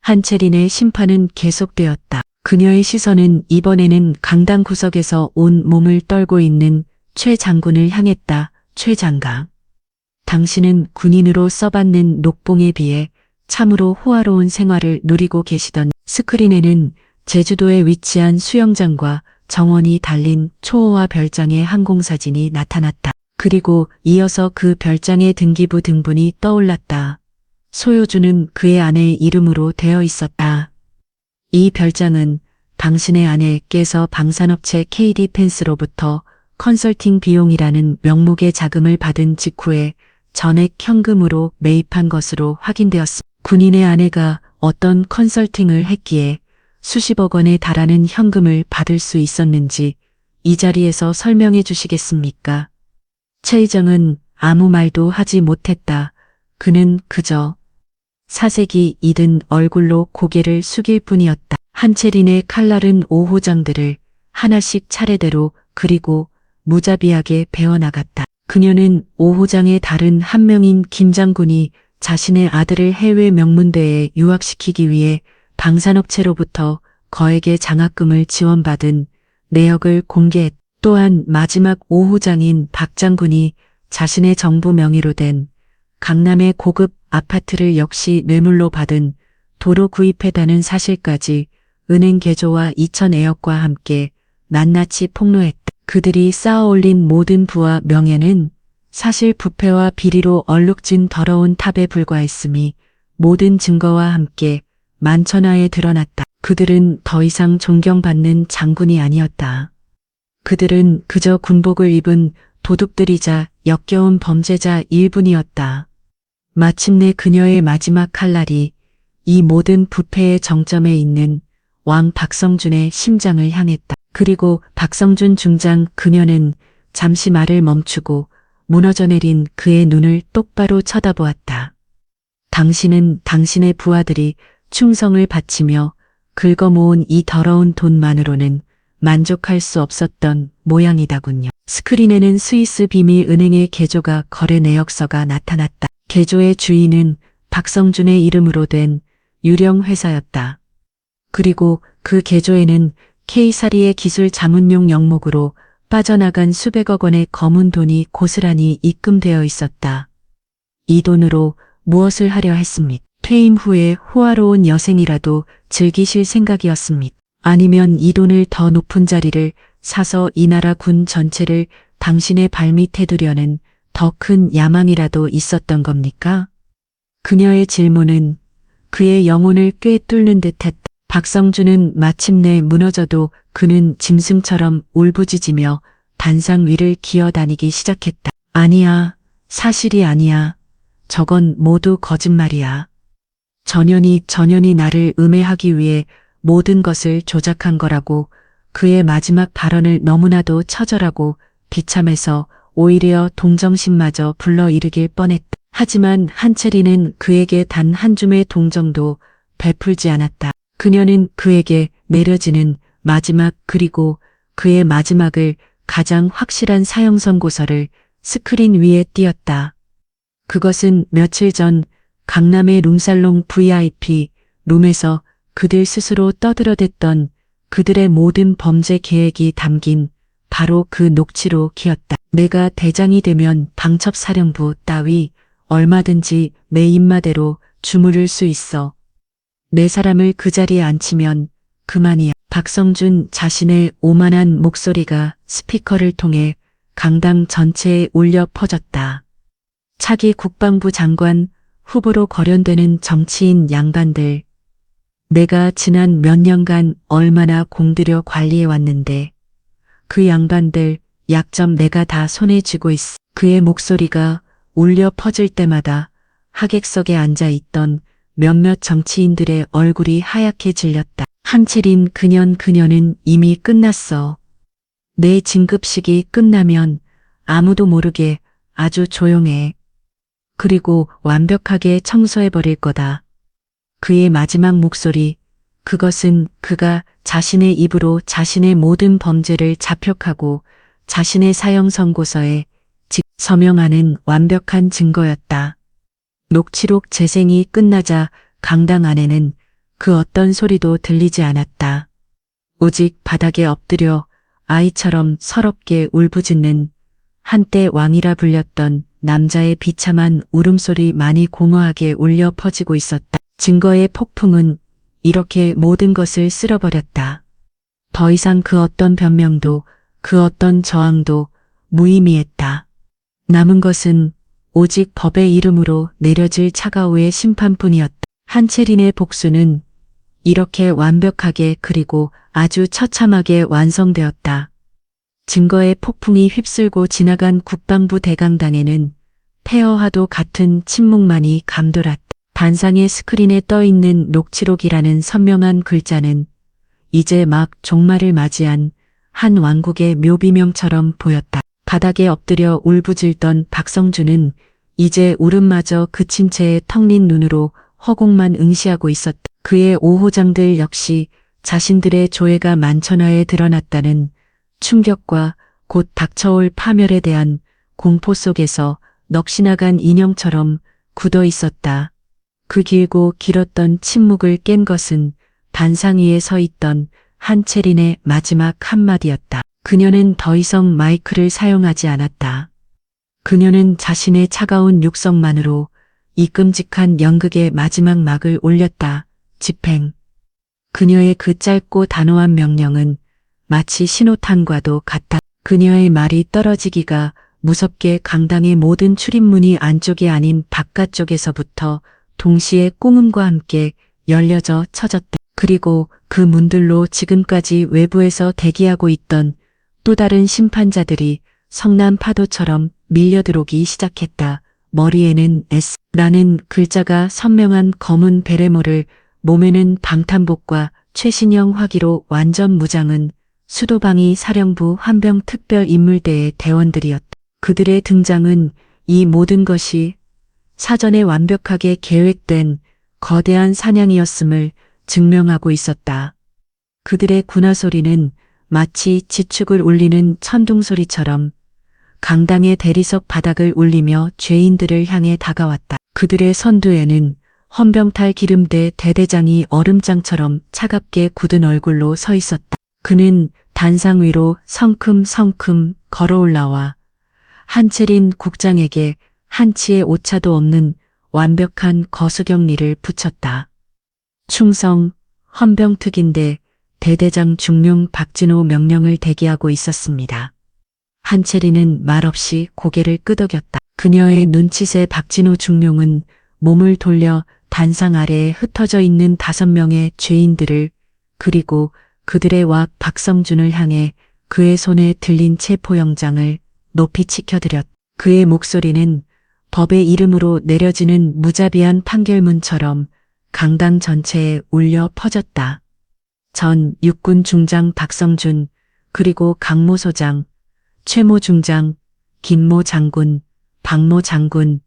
한채린의 심판은 계속되었다. 그녀의 시선은 이번에는 강당 구석에서 온 몸을 떨고 있는 최 장군을 향했다. 최 장강. 당신은 군인으로 써받는 녹봉에 비해 참으로 호화로운 생활을 누리고 계시던. 스크린에는 제주도에 위치한 수영장과 정원이 달린 초호화 별장의 항공사진이 나타났다. 그리고 이어서 그 별장의 등기부 등본이 떠올랐다. 소요주는 그의 아내의 이름으로 되어 있었다. 이 별장은 당신의 아내께서 방산업체 KD펜스로부터 컨설팅 비용이라는 명목의 자금을 받은 직후에 전액 현금으로 매입한 것으로 확인되었습니다. 군인의 아내가 어떤 컨설팅을 했기에 수십억 원에 달하는 현금을 받을 수 있었는지 이 자리에서 설명해 주시겠습니까? 최 의장은 아무 말도 하지 못했다. 그는 그저 사색이 이든 얼굴로 고개를 숙일 뿐이었다. 한채린의 칼날은 5호장들을 하나씩 차례대로 그리고 무자비하게 베어나갔다. 그녀는 5호장의 다른 한 명인 김 장군이 자신의 아들을 해외 명문대에 유학시키기 위해 방산업체로부터 거액의 장학금을 지원받은 내역을 공개했다. 또한 마지막 5호장인 박 장군이 자신의 정부 명의로 된 강남의 고급 아파트를 역시 뇌물로 받은 도로 구입했다는 사실까지 은행 개조와 이천 애역과 함께 낱낱이 폭로했다. 그들이 쌓아올린 모든 부와 명예는 사실 부패와 비리로 얼룩진 더러운 탑에 불과했음이 모든 증거와 함께 만천하에 드러났다. 그들은 더 이상 존경받는 장군이 아니었다. 그들은 그저 군복을 입은 도둑들이자 역겨운 범죄자 일뿐이었다. 마침내 그녀의 마지막 칼날이 이 모든 부패의 정점에 있는 왕 박성준의 심장을 향했다. 그리고 박성준 중장. 그녀는 잠시 말을 멈추고 무너져 내린 그의 눈을 똑바로 쳐다보았다. 당신은 당신의 부하들이 충성을 바치며 긁어모은 이 더러운 돈만으로는 만족할 수 없었던 모양이다군요. 스크린에는 스위스 비밀은행의 개조가 거래 내역서가 나타났다. 개조의 주인은 박성준의 이름으로 된 유령 회사였다. 그리고 그 개조에는 K사리의 기술 자문용 영목으로 빠져나간 수백억 원의 검은 돈이 고스란히 입금되어 있었다. 이 돈으로 무엇을 하려 했습니까? 퇴임 후에 호화로운 여생이라도 즐기실 생각이었습니까? 아니면 이 돈을 더 높은 자리를 사서 이 나라 군 전체를 당신의 발밑에 두려는 더 큰 야망이라도 있었던 겁니까? 그녀의 질문은 그의 영혼을 꿰뚫는 듯했다. 박성준은 마침내 무너져도 그는 짐승처럼 울부짖으며 단상 위를 기어다니기 시작했다. 아니야, 사실이 아니야. 저건 모두 거짓말이야. 전현이 나를 음해하기 위해 모든 것을 조작한 거라고. 그의 마지막 발언을 너무나도 처절하고 비참해서 오히려 동정심마저 불러일으킬 뻔했다. 하지만 한채린은 그에게 단 한 줌의 동정도 베풀지 않았다. 그녀는 그에게 내려지는 마지막 그리고 그의 마지막을 가장 확실한 사형 선고서를 스크린 위에 띄었다. 그것은 며칠 전 강남의 룸살롱 VIP 룸에서 그들 스스로 떠들어댔던 그들의 모든 범죄 계획이 담긴 바로 그 녹취로 기었다. 내가 대장이 되면 방첩사령부 따위 얼마든지 내 입마대로 주무를 수 있어. 내 사람을 그 자리에 앉히면 그만이야. 박성준 자신의 오만한 목소리가 스피커를 통해 강당 전체에 울려 퍼졌다. 차기 국방부 장관 후보로 거론되는 정치인 양반들. 내가 지난 몇 년간 얼마나 공들여 관리해 왔는데 그 양반들 약점 내가 다 손에 쥐고 있어. 그의 목소리가 울려 퍼질 때마다 하객석에 앉아 있던 몇몇 정치인들의 얼굴이 하얗게 질렸다. 한채린 그녀는 이미 끝났어. 내 진급식이 끝나면 아무도 모르게 아주 조용해. 그리고 완벽하게 청소해버릴 거다. 그의 마지막 목소리, 그것은 그가 자신의 입으로 자신의 모든 범죄를 자평하고 자신의 사형 선고서에 직 서명하는 완벽한 증거였다. 녹취록 재생이 끝나자 강당 안에는 그 어떤 소리도 들리지 않았다. 오직 바닥에 엎드려 아이처럼 서럽게 울부짖는 한때 왕이라 불렸던 남자의 비참한 울음소리만이 공허하게 울려 퍼지고 있었다. 증거의 폭풍은 이렇게 모든 것을 쓸어버렸다. 더 이상 그 어떤 변명도 그 어떤 저항도 무의미했다. 남은 것은 오직 법의 이름으로 내려질 차가우의 심판뿐이었다. 한채린의 복수는 이렇게 완벽하게 그리고 아주 처참하게 완성되었다. 증거의 폭풍이 휩쓸고 지나간 국방부 대강당에는 폐허와도 같은 침묵만이 감돌았다. 단상의 스크린에 떠있는 녹취록이라는 선명한 글자는 이제 막 종말을 맞이한 한 왕국의 묘비명처럼 보였다. 바닥에 엎드려 울부짖던 박성준은 이제 울음마저 그친 채 턱린 눈으로 허공만 응시하고 있었다. 그의 오호장들 역시 자신들의 조예가 만천하에 드러났다는 충격과 곧 닥쳐올 파멸에 대한 공포 속에서 넋이 나간 인형처럼 굳어 있었다. 그 길고 길었던 침묵을 깬 것은 단상 위에 서 있던 한채린의 마지막 한마디였다. 그녀는 더 이상 마이크를 사용하지 않았다. 그녀는 자신의 차가운 육성만으로 이 끔찍한 연극의 마지막 막을 올렸다. 집행. 그녀의 그 짧고 단호한 명령은 마치 신호탄과도 같다. 그녀의 말이 떨어지기가 무섭게 강당의 모든 출입문이 안쪽이 아닌 바깥쪽에서부터 동시에 꽁음과 함께 열려져 쳐졌다. 그리고 그 문들로 지금까지 외부에서 대기하고 있던 또 다른 심판자들이 성난 파도처럼 밀려들어오기 시작했다. 머리에는 S라는 글자가 선명한 검은 베레모를, 몸에는 방탄복과 최신형 화기로 완전 무장은 수도방위 사령부 환병특별인물대의 대원들이었다. 그들의 등장은 이 모든 것이 사전에 완벽하게 계획된 거대한 사냥이었음을 증명하고 있었다. 그들의 군화 소리는 마치 지축을 울리는 천둥소리처럼 강당의 대리석 바닥을 울리며 죄인들을 향해 다가왔다. 그들의 선두에는 헌병탈 기름대 대대장이 얼음장처럼 차갑게 굳은 얼굴로 서 있었다. 그는 단상 위로 성큼성큼 걸어 올라와 한채린 국장에게 한치의 오차도 없는 완벽한 거수경리를 붙였다. 충성, 헌병특인대 대대장 중룡 박진호 명령을 대기하고 있었습니다. 한채린은 말없이 고개를 끄덕였다. 그녀의 눈짓에 박진호 중룡은 몸을 돌려 단상 아래에 흩어져 있는 5명의 죄인들을, 그리고 그들의 왁 박성준을 향해 그의 손에 들린 체포영장을 높이 치켜드렸다. 그의 목소리는 법의 이름으로 내려지는 무자비한 판결문처럼 강당 전체에 울려 퍼졌다. 전 육군 중장 박성준, 그리고 강모 소장, 최모 중장, 김모 장군, 박모 장군.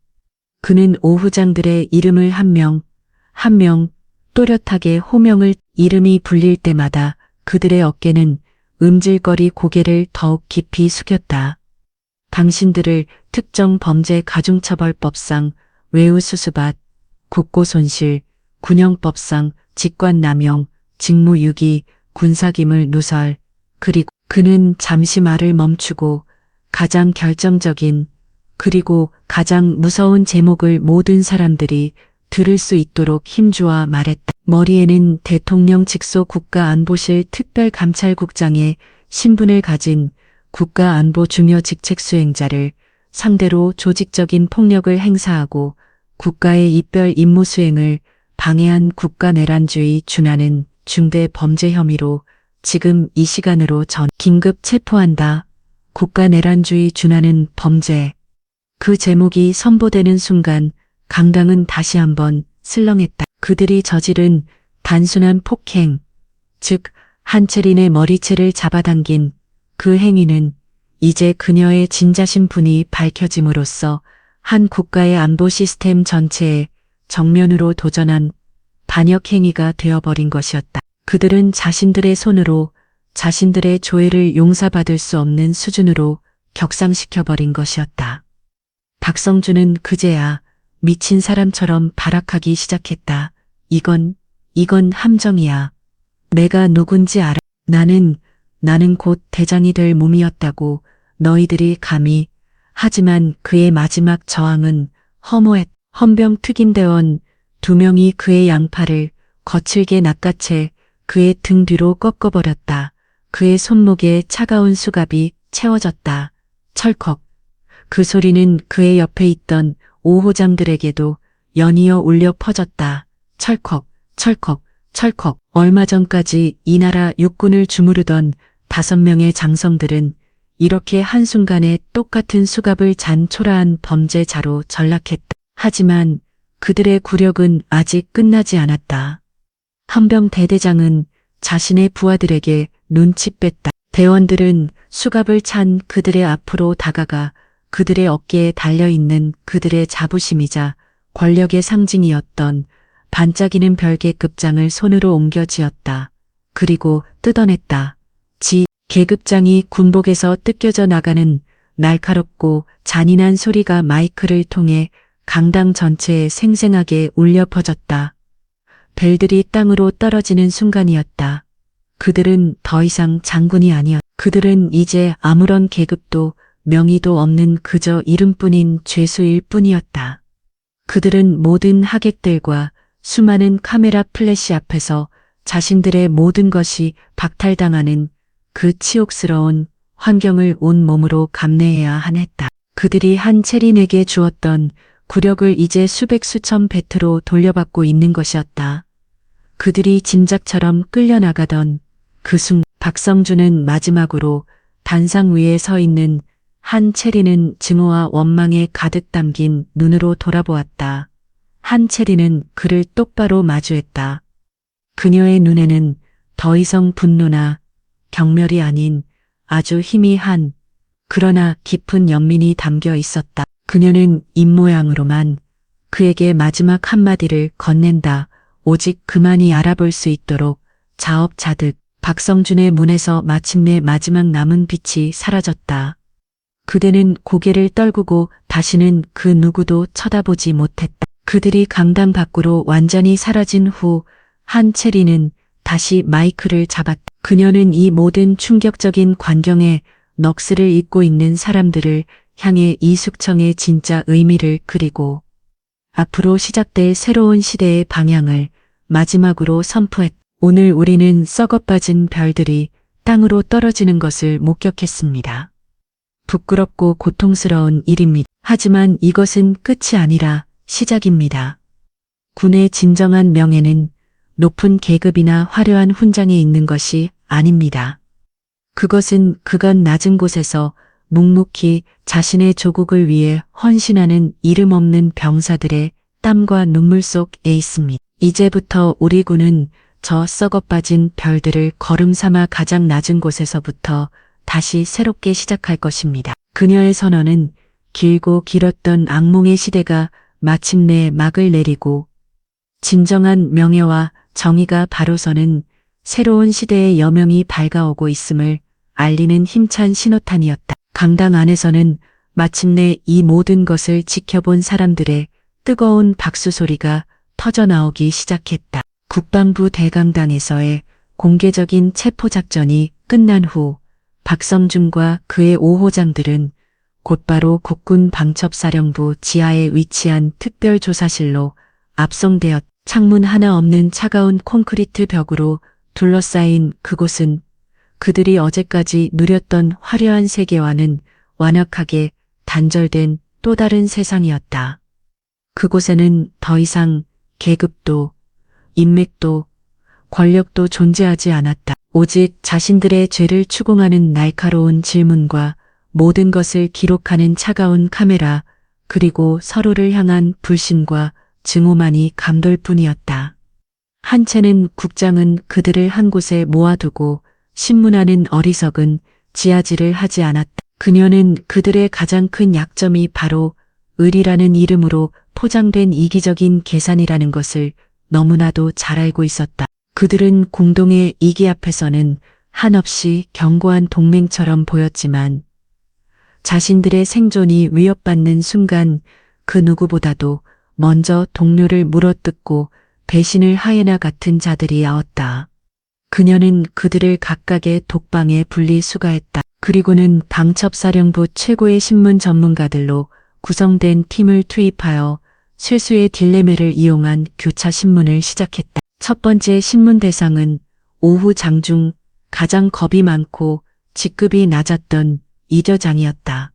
그는 오후장들의 이름을 한 명, 한 명 또렷하게 호명을 이름이 불릴 때마다 그들의 어깨는 음질거리 고개를 더욱 깊이 숙였다. 당신들을 특정 범죄 가중처벌법상 외우수수밭, 국고손실, 군형법상 직권남용, 직무유기, 군사기물 누설, 그리고 그는 잠시 말을 멈추고 가장 결정적인 그리고 가장 무서운 제목을 모든 사람들이 들을 수 있도록 힘주어 말했다. 머리에는 대통령 직속 국가안보실 특별감찰국장의 신분을 가진 국가안보 중요 직책 수행자를 상대로 조직적인 폭력을 행사하고 국가의 입별 임무 수행을 방해한 국가내란주의 준하는 중대 범죄 혐의로 지금 이 시간으로 긴급 체포한다. 국가내란주의 준하는 범죄. 그 제목이 선보되는 순간 강당은 다시 한번 슬렁했다. 그들이 저지른 단순한 폭행, 즉 한채린의 머리채를 잡아당긴 그 행위는 이제 그녀의 진자신분이 밝혀짐으로써 한 국가의 안보 시스템 전체에 정면으로 도전한 반역 행위가 되어버린 것이었다. 그들은 자신들의 손으로 자신들의 조회를 용서받을 수 없는 수준으로 격상시켜버린 것이었다. 박성준은 그제야 미친 사람처럼 발악하기 시작했다. 이건 함정이야. 내가 누군지 알아. 나는 곧 대장이 될 몸이었다고 너희들이 감히. 하지만 그의 마지막 저항은 허무했다. 헌병 특임대원 2명이 그의 양팔을 거칠게 낚아채 그의 등 뒤로 꺾어버렸다. 그의 손목에 차가운 수갑이 채워졌다. 철컥. 그 소리는 그의 옆에 있던 5호장들에게도 연이어 울려 퍼졌다. 철컥, 철컥, 철컥. 얼마 전까지 이 나라 육군을 주무르던 5명의 장성들은 이렇게 한순간에 똑같은 수갑을 잔 초라한 범죄자로 전락했다. 하지만 그들의 굴욕은 아직 끝나지 않았다. 헌병 대대장은 자신의 부하들에게 눈치 뺐다. 대원들은 수갑을 찬 그들의 앞으로 다가가 그들의 어깨에 달려있는 그들의 자부심이자 권력의 상징이었던 반짝이는 별개 급장을 손으로 옮겨쥐었다. 그리고 뜯어냈다. 계급장이 군복에서 뜯겨져 나가는 날카롭고 잔인한 소리가 마이크를 통해 강당 전체에 생생하게 울려 퍼졌다. 벨들이 땅으로 떨어지는 순간이었다. 그들은 더 이상 장군이 아니었다. 그들은 이제 아무런 계급도 명의도 없는 그저 이름뿐인 죄수일 뿐이었다. 그들은 모든 하객들과 수많은 카메라 플래시 앞에서 자신들의 모든 것이 박탈당하는 그 치욕스러운 환경을 온 몸으로 감내해야 했다. 그들이 한채린에게 주었던 굴욕을 이제 수백 수천 배트로 돌려받고 있는 것이었다. 그들이 짐작처럼 끌려나가던 그 순간 박성준은 마지막으로 단상 위에 서 있는 한채린은 증오와 원망에 가득 담긴 눈으로 돌아보았다. 한채린은 그를 똑바로 마주했다. 그녀의 눈에는 더 이상 분노나 경멸이 아닌 아주 희미한 그러나 깊은 연민이 담겨 있었다. 그녀는 입모양으로만 그에게 마지막 한마디를 건넨다. 오직 그만이 알아볼 수 있도록 자업자득. 박성준의 문에서 마침내 마지막 남은 빛이 사라졌다. 그대는 고개를 떨구고 다시는 그 누구도 쳐다보지 못했다. 그들이 강당 밖으로 완전히 사라진 후 한채리는 다시 마이크를 잡았다. 그녀는 이 모든 충격적인 광경에 넋을 잃고 있는 사람들을 향해 이숙청의 진짜 의미를 그리고 앞으로 시작될 새로운 시대의 방향을 마지막으로 선포했다. 오늘 우리는 썩어빠진 별들이 땅으로 떨어지는 것을 목격했습니다. 부끄럽고 고통스러운 일입니다. 하지만 이것은 끝이 아니라 시작입니다. 군의 진정한 명예는 높은 계급이나 화려한 훈장에 있는 것이 아닙니다. 그것은 그간 낮은 곳에서 묵묵히 자신의 조국을 위해 헌신하는 이름 없는 병사들의 땀과 눈물 속에 있습니다. 이제부터 우리 군은 저 썩어빠진 별들을 걸음 삼아 가장 낮은 곳에서부터 다시 새롭게 시작할 것입니다. 그녀의 선언은 길고 길었던 악몽의 시대가 마침내 막을 내리고 진정한 명예와 정의가 바로 서는 새로운 시대의 여명이 밝아오고 있음을 알리는 힘찬 신호탄이었다. 강당 안에서는 마침내 이 모든 것을 지켜본 사람들의 뜨거운 박수 소리가 터져나오기 시작했다. 국방부 대강당에서의 공개적인 체포작전이 끝난 후 박성준과 그의 5호장들은 곧바로 국군 방첩사령부 지하에 위치한 특별조사실로 압송되었다. 창문 하나 없는 차가운 콘크리트 벽으로 둘러싸인 그곳은 그들이 어제까지 누렸던 화려한 세계와는 완악하게 단절된 또 다른 세상이었다. 그곳에는 더 이상 계급도 인맥도 권력도 존재하지 않았다. 오직 자신들의 죄를 추궁하는 날카로운 질문과 모든 것을 기록하는 차가운 카메라 그리고 서로를 향한 불신과 증오만이 감돌 뿐이었다. 한채는 국장은 그들을 한 곳에 모아두고 신문하는 어리석은 지하질을 하지 않았다. 그녀는 그들의 가장 큰 약점이 바로 의리라는 이름으로 포장된 이기적인 계산이라는 것을 너무나도 잘 알고 있었다. 그들은 공동의 이기 앞에서는 한없이 견고한 동맹처럼 보였지만 자신들의 생존이 위협받는 순간 그 누구보다도 먼저 동료를 물어뜯고 배신을 하예나 같은 자들이 아웠다. 그녀는 그들을 각각의 독방에 분리수거했다. 그리고는 방첩사령부 최고의 신문 전문가들로 구성된 팀을 투입하여 쇠수의 딜레메를 이용한 교차 신문을 시작했다. 첫 번째 신문 대상은 오후 장중 가장 겁이 많고 직급이 낮았던 이저장이었다.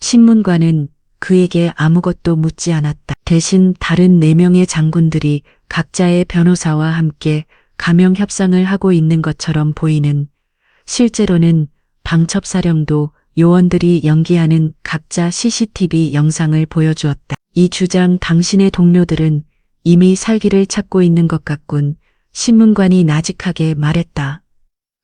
신문관은 그에게 아무것도 묻지 않았다. 대신 다른 4명의 장군들이 각자의 변호사와 함께 가명 협상을 하고 있는 것처럼 보이는, 실제로는 방첩사령도 요원들이 연기하는 각자 CCTV 영상을 보여주었다. 이 주장 당신의 동료들은 이미 살기를 찾고 있는 것 같군. 신문관이 나직하게 말했다.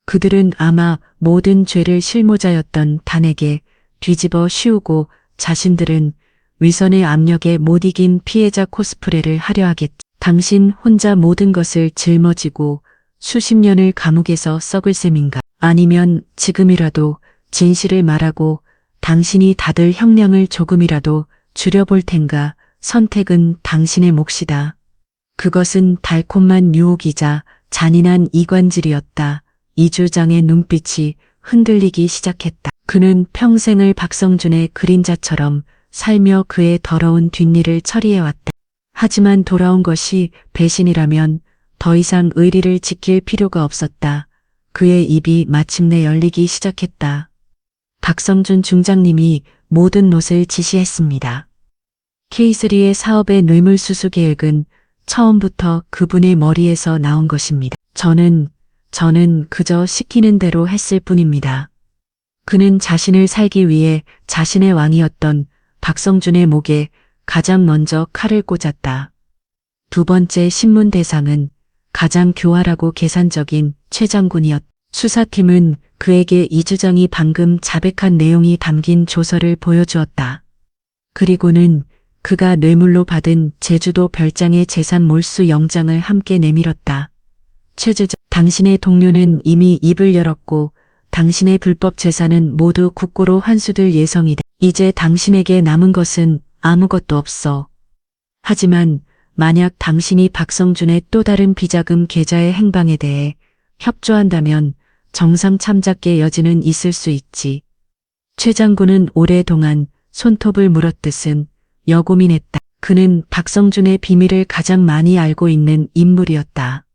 그들은 아마 모든 죄를 실무자였던 단에게 뒤집어 씌우고 자신들은 위선의 압력에 못 이긴 피해자 코스프레를 하려 하겠지. 당신 혼자 모든 것을 짊어지고 수십 년을 감옥에서 썩을 셈인가? 아니면 지금이라도 진실을 말하고 당신이 다들 형량을 조금이라도 줄여볼 텐가? 선택은 당신의 몫이다. 그것은 달콤한 유혹이자 잔인한 이관질이었다. 이주장의 눈빛이 흔들리기 시작했다. 그는 평생을 박성준의 그림자처럼 살며 그의 더러운 뒷일을 처리해왔다. 하지만 돌아온 것이 배신이라면 더 이상 의리를 지킬 필요가 없었다. 그의 입이 마침내 열리기 시작했다. 박성준 중장님이 모든 롯을 지시했습니다. K3의 사업의 뇌물수수 계획은 처음부터 그분의 머리에서 나온 것입니다. 저는 그저 시키는 대로 했을 뿐입니다. 그는 자신을 살기 위해 자신의 왕이었던 박성준의 목에 가장 먼저 칼을 꽂았다. 두 번째 신문 대상은 가장 교활하고 계산적인 최 장군이었다. 수사팀은 그에게 이주장이 방금 자백한 내용이 담긴 조서를 보여주었다. 그리고는 그가 뇌물로 받은 제주도 별장의 재산 몰수 영장을 함께 내밀었다. 최 주장, 당신의 동료는 이미 입을 열었고 당신의 불법 재산은 모두 국고로 환수될 예정이다. 이제 당신에게 남은 것은 아무것도 없어. 하지만 만약 당신이 박성준의 또 다른 비자금 계좌의 행방에 대해 협조한다면 정상 참작의 여지는 있을 수 있지. 최 장군은 오랫동안 손톱을 물었듯은 여고민했다. 그는 박성준의 비밀을 가장 많이 알고 있는 인물이었다.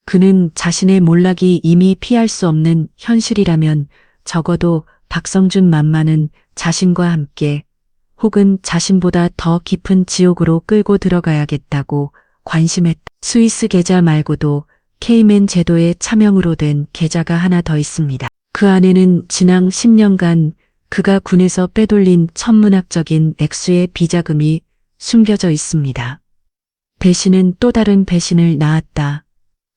그는 자신의 몰락이 이미 피할 수 없는 현실이라면 적어도 박성준만만은 자신과 함께 혹은 자신보다 더 깊은 지옥으로 끌고 들어가야겠다고 관심했다. 스위스 계좌 말고도 케이맨 제도의 차명으로 된 계좌가 하나 더 있습니다. 그 안에는 지난 10년간 그가 군에서 빼돌린 천문학적인 액수의 비자금이 숨겨져 있습니다. 배신은 또 다른 배신을 낳았다.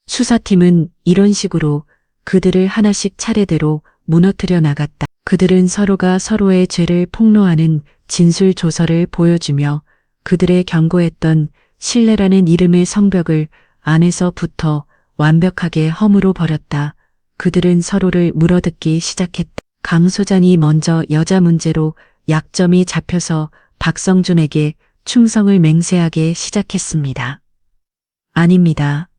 수사팀은 이런 식으로 그들을 하나씩 차례대로 무너뜨려 나갔다. 그들은 서로가 서로의 죄를 폭로하는 진술 조서를 보여주며 그들의 견고했던 신뢰라는 이름의 성벽을 안에서부터 완벽하게 허물어 버렸다. 그들은 서로를 물어뜯기 시작했다. 강 소장이 먼저 여자 문제로 약점이 잡혀서 박성준에게 충성을 맹세하게 시작했습니다. 아닙니다.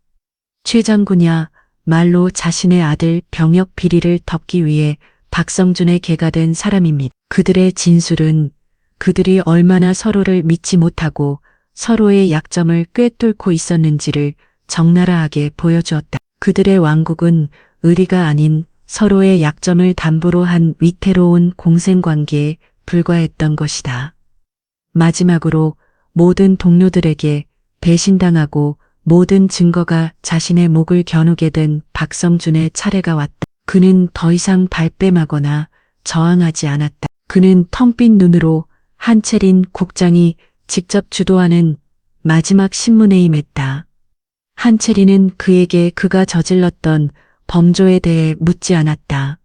최 장군야 말로 자신의 아들 병역 비리를 덮기 위해 박성준의 개가 된 사람입니다. 그들의 진술은 그들이 얼마나 서로를 믿지 못하고 서로의 약점을 꿰뚫고 있었는지를 적나라하게 보여주었다. 그들의 왕국은 의리가 아닌 서로의 약점을 담보로 한 위태로운 공생관계에 불과했던 것이다. 마지막으로 모든 동료들에게 배신당하고 모든 증거가 자신의 목을 겨누게 된 박성준의 차례가 왔다. 그는 더 이상 발뺌하거나 저항하지 않았다. 그는 텅 빈 눈으로 한채린 국장이 직접 주도하는 마지막 신문에 임했다. 한채린은 그에게 그가 저질렀던 범조에 대해 묻지 않았다.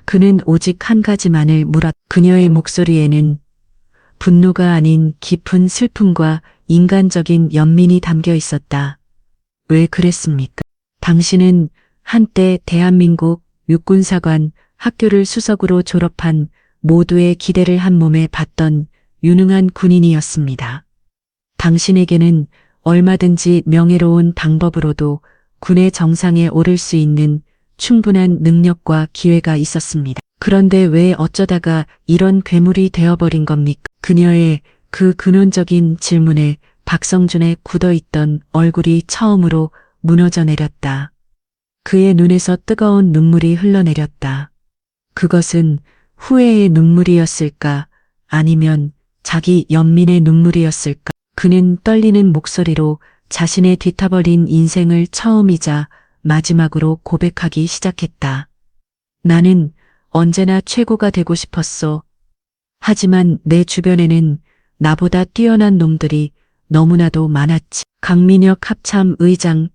그는 오직 한 가지만을 물었다. 그녀의 목소리에는 분노가 아닌 깊은 슬픔과 인간적인 연민이 담겨 있었다. 왜 그랬습니까? 당신은 한때 대한민국 육군사관 학교를 수석으로 졸업한 모두의 기대를 한 몸에 받던 유능한 군인이었습니다. 당신에게는 얼마든지 명예로운 방법으로도 군의 정상에 오를 수 있는 충분한 능력과 기회가 있었습니다. 그런데 왜 어쩌다가 이런 괴물이 되어버린 겁니까? 그녀의 그 근원적인 질문에 박성준의 굳어있던 얼굴이 처음으로 무너져 내렸다. 그의 눈에서 뜨거운 눈물이 흘러내렸다. 그것은 후회의 눈물이었을까? 아니면 자기 연민의 눈물이었을까? 그는 떨리는 목소리로 자신의 뒤타버린 인생을 처음이자 마지막으로 고백하기 시작했다. 나는 언제나 최고가 되고 싶었어. 하지만 내 주변에는 나보다 뛰어난 놈들이 너무나도 많았지. 강민혁 합참 의장,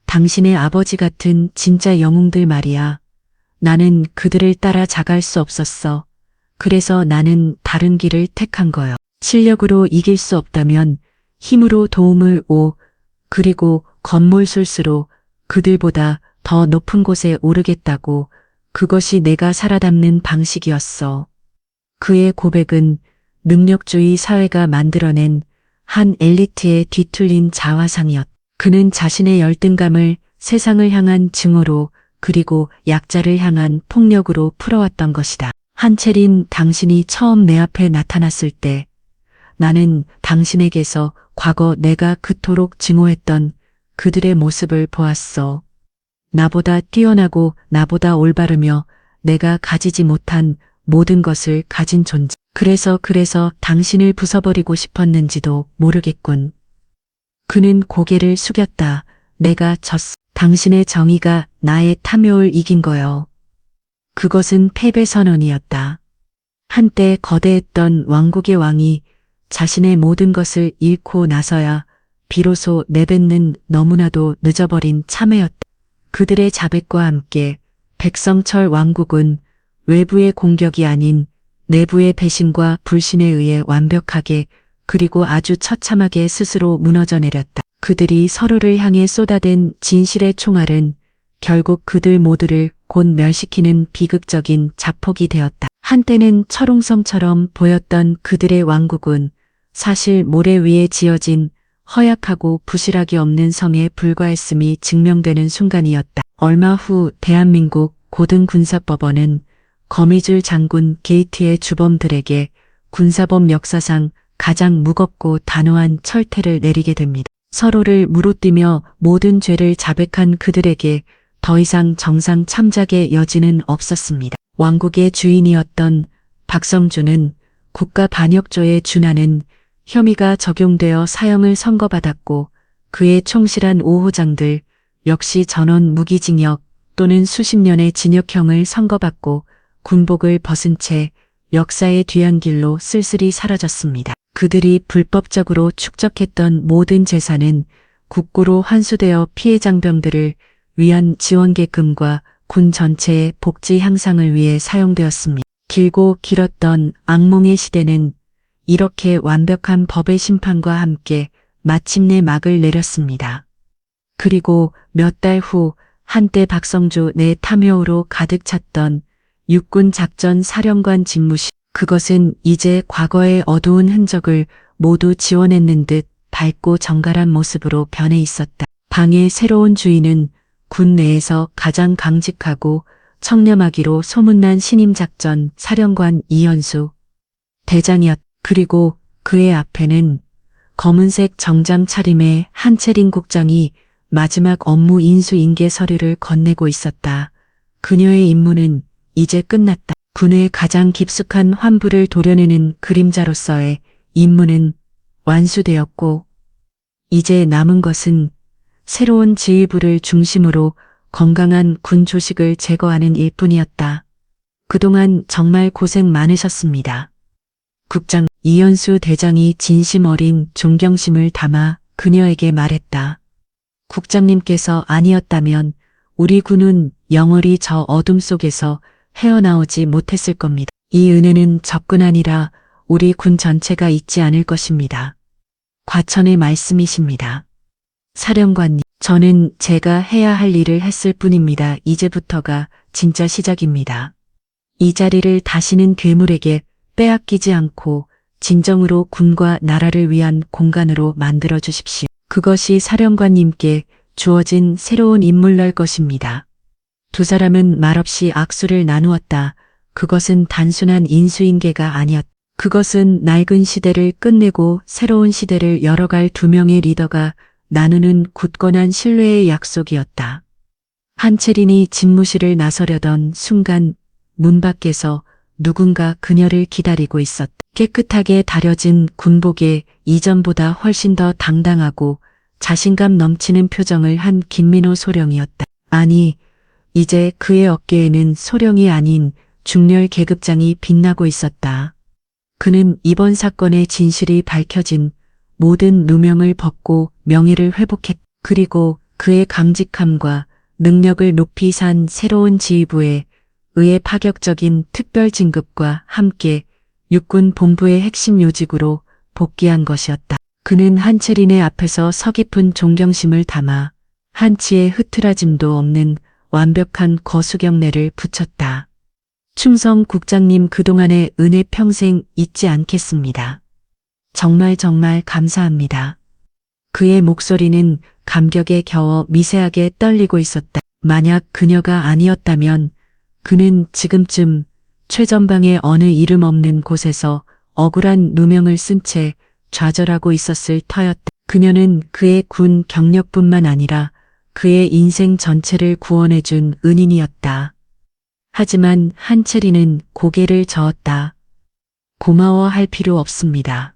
당신의 아버지 같은 진짜 영웅들 말이야. 나는 그들을 따라 자갈 수 없었어. 그래서 나는 다른 길을 택한 거요. 실력으로 이길 수 없다면 힘으로 도움을 그리고 겉몰술수로 그들보다 더 높은 곳에 오르겠다고. 그것이 내가 살아남는 방식이었어. 그의 고백은 능력주의 사회가 만들어낸 한 엘리트의 뒤틀린 자화상이었다. 그는 자신의 열등감을 세상을 향한 증오로 그리고 약자를 향한 폭력으로 풀어왔던 것이다. 한채린, 당신이 처음 내 앞에 나타났을 때 나는 당신에게서 과거 내가 그토록 증오했던 그들의 모습을 보았어. 나보다 뛰어나고 나보다 올바르며 내가 가지지 못한 모든 것을 가진 존재. 그래서 당신을 부숴버리고 싶었는지도 모르겠군. 그는 고개를 숙였다. 내가 졌어. 당신의 정의가 나의 탐욕을 이긴 거요. 그것은 패배 선언이었다. 한때 거대했던 왕국의 왕이 자신의 모든 것을 잃고 나서야 비로소 내뱉는 너무나도 늦어버린 참회였다. 그들의 자백과 함께 백성철 왕국은 외부의 공격이 아닌 내부의 배신과 불신에 의해 완벽하게 그리고 아주 처참하게 스스로 무너져 내렸다. 그들이 서로를 향해 쏟아댄 진실의 총알은 결국 그들 모두를 곧 멸시키는 비극적인 자폭이 되었다. 한때는 철옹성처럼 보였던 그들의 왕국은 사실 모래 위에 지어진 허약하고 부실하기 없는 성에 불과했음이 증명되는 순간이었다. 얼마 후 대한민국 고등군사법원은 거미줄 장군 게이트의 주범들에게 군사법 역사상 가장 무겁고 단호한 철퇴를 내리게 됩니다. 서로를 물어뜯며 모든 죄를 자백한 그들에게 더 이상 정상 참작의 여지는 없었습니다. 왕국의 주인이었던 박성준은 국가반역죄에 준하는 혐의가 적용되어 사형을 선고받았고 그의 총실한 5호장들 역시 전원 무기징역 또는 수십 년의 징역형을 선고받고 군복을 벗은 채 역사의 뒤안길로 쓸쓸히 사라졌습니다. 그들이 불법적으로 축적했던 모든 재산은 국고로 환수되어 피해 장병들을 위한 지원계금과 군 전체의 복지 향상을 위해 사용되었습니다. 길고 길었던 악몽의 시대는 이렇게 완벽한 법의 심판과 함께 마침내 막을 내렸습니다. 그리고 몇 달 후 한때 박성주 내 탐욕으로 가득 찼던 육군 작전 사령관 집무실. 그것은 이제 과거의 어두운 흔적을 모두 지워냈는 듯 밝고 정갈한 모습으로 변해 있었다. 방의 새로운 주인은 군 내에서 가장 강직하고 청렴하기로 소문난 신임작전 사령관 이현수 대장이었다. 그리고 그의 앞에는 검은색 정장 차림의 한채린 국장이 마지막 업무 인수인계 서류를 건네고 있었다. 그녀의 임무는 이제 끝났다. 군의 가장 깊숙한 환부를 도려내는 그림자로서의 임무는 완수되었고 이제 남은 것은 새로운 지휘부를 중심으로 건강한 군 조직을 제거하는 일뿐이었다. 그동안 정말 고생 많으셨습니다. 국장. 이현수 대장이 진심 어린 존경심을 담아 그녀에게 말했다. 국장님께서 아니었다면 우리 군은 영원히 저 어둠 속에서 헤어나오지 못했을 겁니다. 이 은혜는 적군 아니라 우리 군 전체가 잊지 않을 것입니다. 과천의 말씀이십니다. 사령관님, 저는 제가 해야 할 일을 했을 뿐입니다. 이제부터가 진짜 시작입니다. 이 자리를 다시는 괴물에게 빼앗기지 않고 진정으로 군과 나라를 위한 공간으로 만들어 주십시오. 그것이 사령관님께 주어진 새로운 임무일 것입니다. 두 사람은 말없이 악수를 나누었다. 그것은 단순한 인수인계가 아니었다. 그것은 낡은 시대를 끝내고 새로운 시대를 열어갈 두 명의 리더가 나누는 굳건한 신뢰의 약속이었다. 한채린이 집무실을 나서려던 순간 문 밖에서 누군가 그녀를 기다리고 있었다. 깨끗하게 다려진 군복에 이전보다 훨씬 더 당당하고 자신감 넘치는 표정을 한 김민호 소령이었다. 아니, 이제 그의 어깨에는 소령이 아닌 중렬 계급장이 빛나고 있었다. 그는 이번 사건의 진실이 밝혀진 모든 누명을 벗고 명예를 회복했다. 그리고 그의 강직함과 능력을 높이 산 새로운 지휘부에 의해 파격적인 특별 진급과 함께 육군 본부의 핵심 요직으로 복귀한 것이었다. 그는 한채린의 앞에서 서깊은 존경심을 담아 한치의 흐트러짐도 없는 완벽한 거수경례를 붙였다. 충성 국장님, 그동안의 은혜 평생 잊지 않겠습니다. 정말 감사합니다. 그의 목소리는 감격에 겨워 미세하게 떨리고 있었다. 만약 그녀가 아니었다면 그는 지금쯤 최전방의 어느 이름 없는 곳에서 억울한 누명을 쓴 채 좌절하고 있었을 터였다. 그녀는 그의 군 경력뿐만 아니라 그의 인생 전체를 구원해준 은인이었다. 하지만 한채린은 고개를 저었다. 고마워할 필요 없습니다.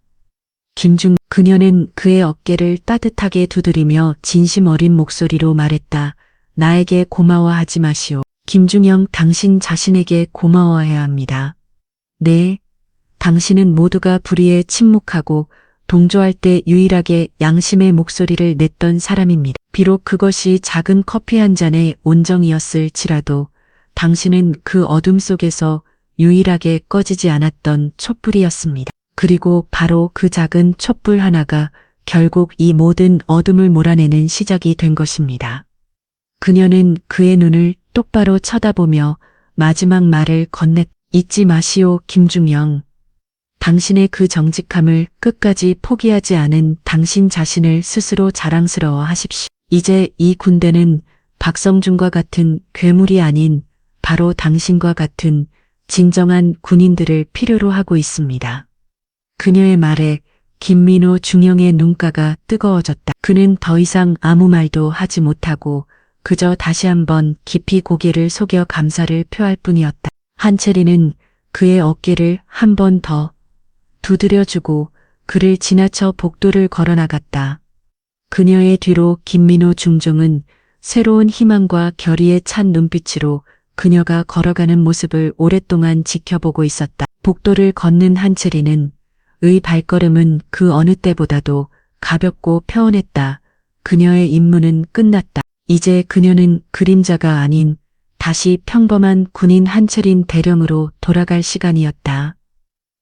그녀는 그의 어깨를 따뜻하게 두드리며 진심 어린 목소리로 말했다. 나에게 고마워하지 마시오. 김중영, 당신 자신에게 고마워해야 합니다. 네, 당신은 모두가 불의에 침묵하고 동조할 때 유일하게 양심의 목소리를 냈던 사람입니다. 비록 그것이 작은 커피 한 잔의 온정이었을지라도 당신은 그 어둠 속에서 유일하게 꺼지지 않았던 촛불이었습니다. 그리고 바로 그 작은 촛불 하나가 결국 이 모든 어둠을 몰아내는 시작이 된 것입니다. 그녀는 그의 눈을 똑바로 쳐다보며 마지막 말을 건넸. 잊지 마시오, 김중영. 당신의 그 정직함을 끝까지 포기하지 않은 당신 자신을 스스로 자랑스러워 하십시오. 이제 이 군대는 박성준과 같은 괴물이 아닌 바로 당신과 같은 진정한 군인들을 필요로 하고 있습니다. 그녀의 말에 김민호 중령의 눈가가 뜨거워졌다. 그는 더 이상 아무 말도 하지 못하고 그저 다시 한번 깊이 고개를 속여 감사를 표할 뿐이었다. 한채린은 그의 어깨를 한 번 더 두드려주고 그를 지나쳐 복도를 걸어나갔다. 그녀의 뒤로 김민호 중종은 새로운 희망과 결의에 찬 눈빛으로 그녀가 걸어가는 모습을 오랫동안 지켜보고 있었다. 복도를 걷는 한채린은 의 발걸음은 그 어느 때보다도 가볍고 평온했다. 그녀의 임무는 끝났다. 이제 그녀는 그림자가 아닌 다시 평범한 군인 한채린 대령으로 돌아갈 시간이었다.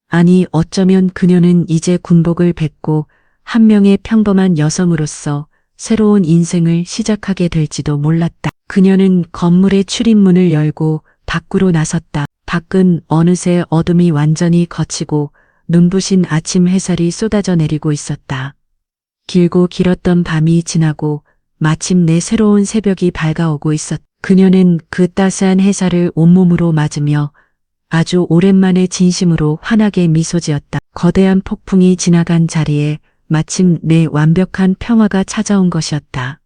아니, 어쩌면 그녀는 이제 군복을 뱉고 한 명의 평범한 여성으로서 새로운 인생을 시작하게 될지도 몰랐다. 그녀는 건물의 출입문을 열고 밖으로 나섰다. 밖은 어느새 어둠이 완전히 걷히고 눈부신 아침 햇살이 쏟아져 내리고 있었다. 길고 길었던 밤이 지나고 마침내 새로운 새벽이 밝아오고 있었다. 그녀는 그 따스한 햇살을 온몸으로 맞으며 아주 오랜만에 진심으로 환하게 미소 지었다. 거대한 폭풍이 지나간 자리에 마침내 완벽한 평화가 찾아온 것이었다.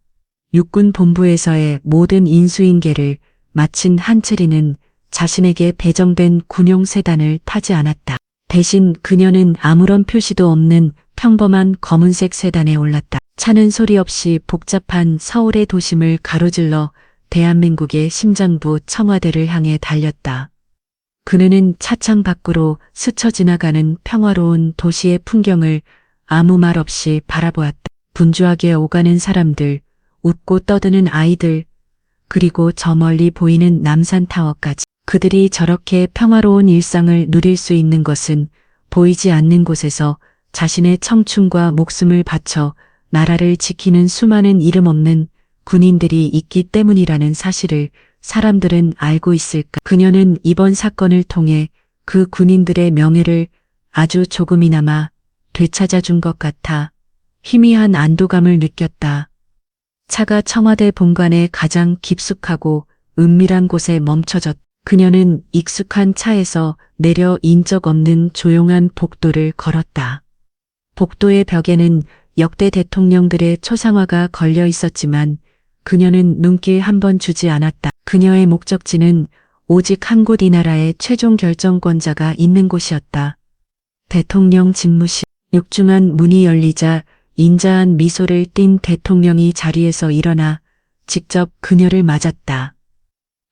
육군 본부에서의 모든 인수인계를 마친 한채린은 자신에게 배정된 군용 세단을 타지 않았다. 대신 그녀는 아무런 표시도 없는 평범한 검은색 세단에 올랐다. 차는 소리 없이 복잡한 서울의 도심을 가로질러 대한민국의 심장부 청와대를 향해 달렸다. 그녀는 차창 밖으로 스쳐 지나가는 평화로운 도시의 풍경을 아무 말 없이 바라보았다. 분주하게 오가는 사람들, 웃고 떠드는 아이들, 그리고 저 멀리 보이는 남산타워까지. 그들이 저렇게 평화로운 일상을 누릴 수 있는 것은 보이지 않는 곳에서 자신의 청춘과 목숨을 바쳐 나라를 지키는 수많은 이름 없는 군인들이 있기 때문이라는 사실을 사람들은 알고 있을까? 그녀는 이번 사건을 통해 그 군인들의 명예를 아주 조금이나마 되찾아준 것 같아 희미한 안도감을 느꼈다. 차가 청와대 본관의 가장 깊숙하고 은밀한 곳에 멈춰졌다. 그녀는 익숙한 차에서 내려 인적 없는 조용한 복도를 걸었다. 복도의 벽에는 역대 대통령들의 초상화가 걸려 있었지만 그녀는 눈길 한 번 주지 않았다. 그녀의 목적지는 오직 한 곳, 이 나라의 최종 결정권자가 있는 곳이었다. 대통령 집무실. 육중한 문이 열리자 인자한 미소를 띤 대통령이 자리에서 일어나 직접 그녀를 맞았다.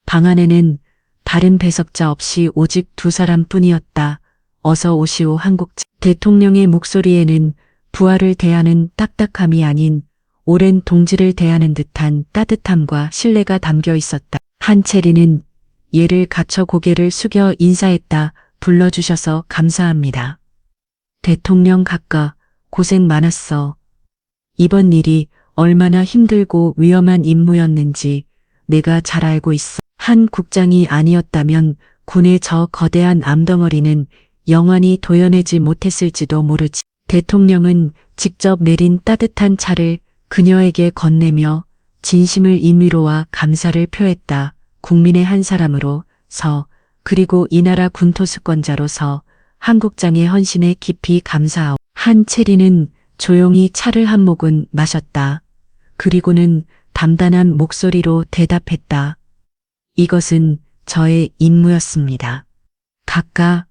방 안에는 다른 배석자 없이 오직 두 사람뿐이었다. 어서 오시오 한국집. 대통령의 목소리에는 부하를 대하는 딱딱함이 아닌 오랜 동지를 대하는 듯한 따뜻함과 신뢰가 담겨 있었다. 한채리는 예를 갖춰 고개를 숙여 인사했다. 불러주셔서 감사합니다. 대통령 각하, 고생 많았어. 이번 일이 얼마나 힘들고 위험한 임무였는지 내가 잘 알고 있어. 한 국장이 아니었다면 군의 저 거대한 암덩어리는 영원히 도려내지 못했을지도 모르지. 대통령은 직접 내린 따뜻한 차를 그녀에게 건네며 진심을 인위로와 감사를 표했다. 국민의 한 사람으로서 그리고 이 나라 군토수권자로서 한국장의 헌신에 깊이 감사하오. 한채리는 조용히 차를 한 모금 마셨다. 그리고는 담담한 목소리로 대답했다. 이것은 저의 임무였습니다. 각하.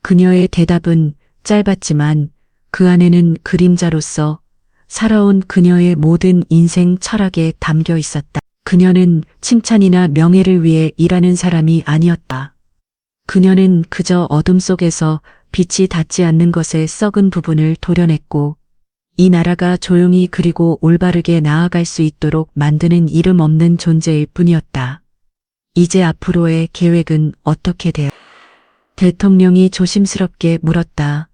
그녀의 대답은 짧았지만 그 안에는 그림자로서 살아온 그녀의 모든 인생 철학에 담겨 있었다. 그녀는 칭찬이나 명예를 위해 일하는 사람이 아니었다. 그녀는 그저 어둠 속에서 빛이 닿지 않는 것의 썩은 부분을 도려냈고 이 나라가 조용히 그리고 올바르게 나아갈 수 있도록 만드는 이름 없는 존재일 뿐이었다. 이제 앞으로의 계획은 어떻게 돼요? 대통령이 조심스럽게 물었다.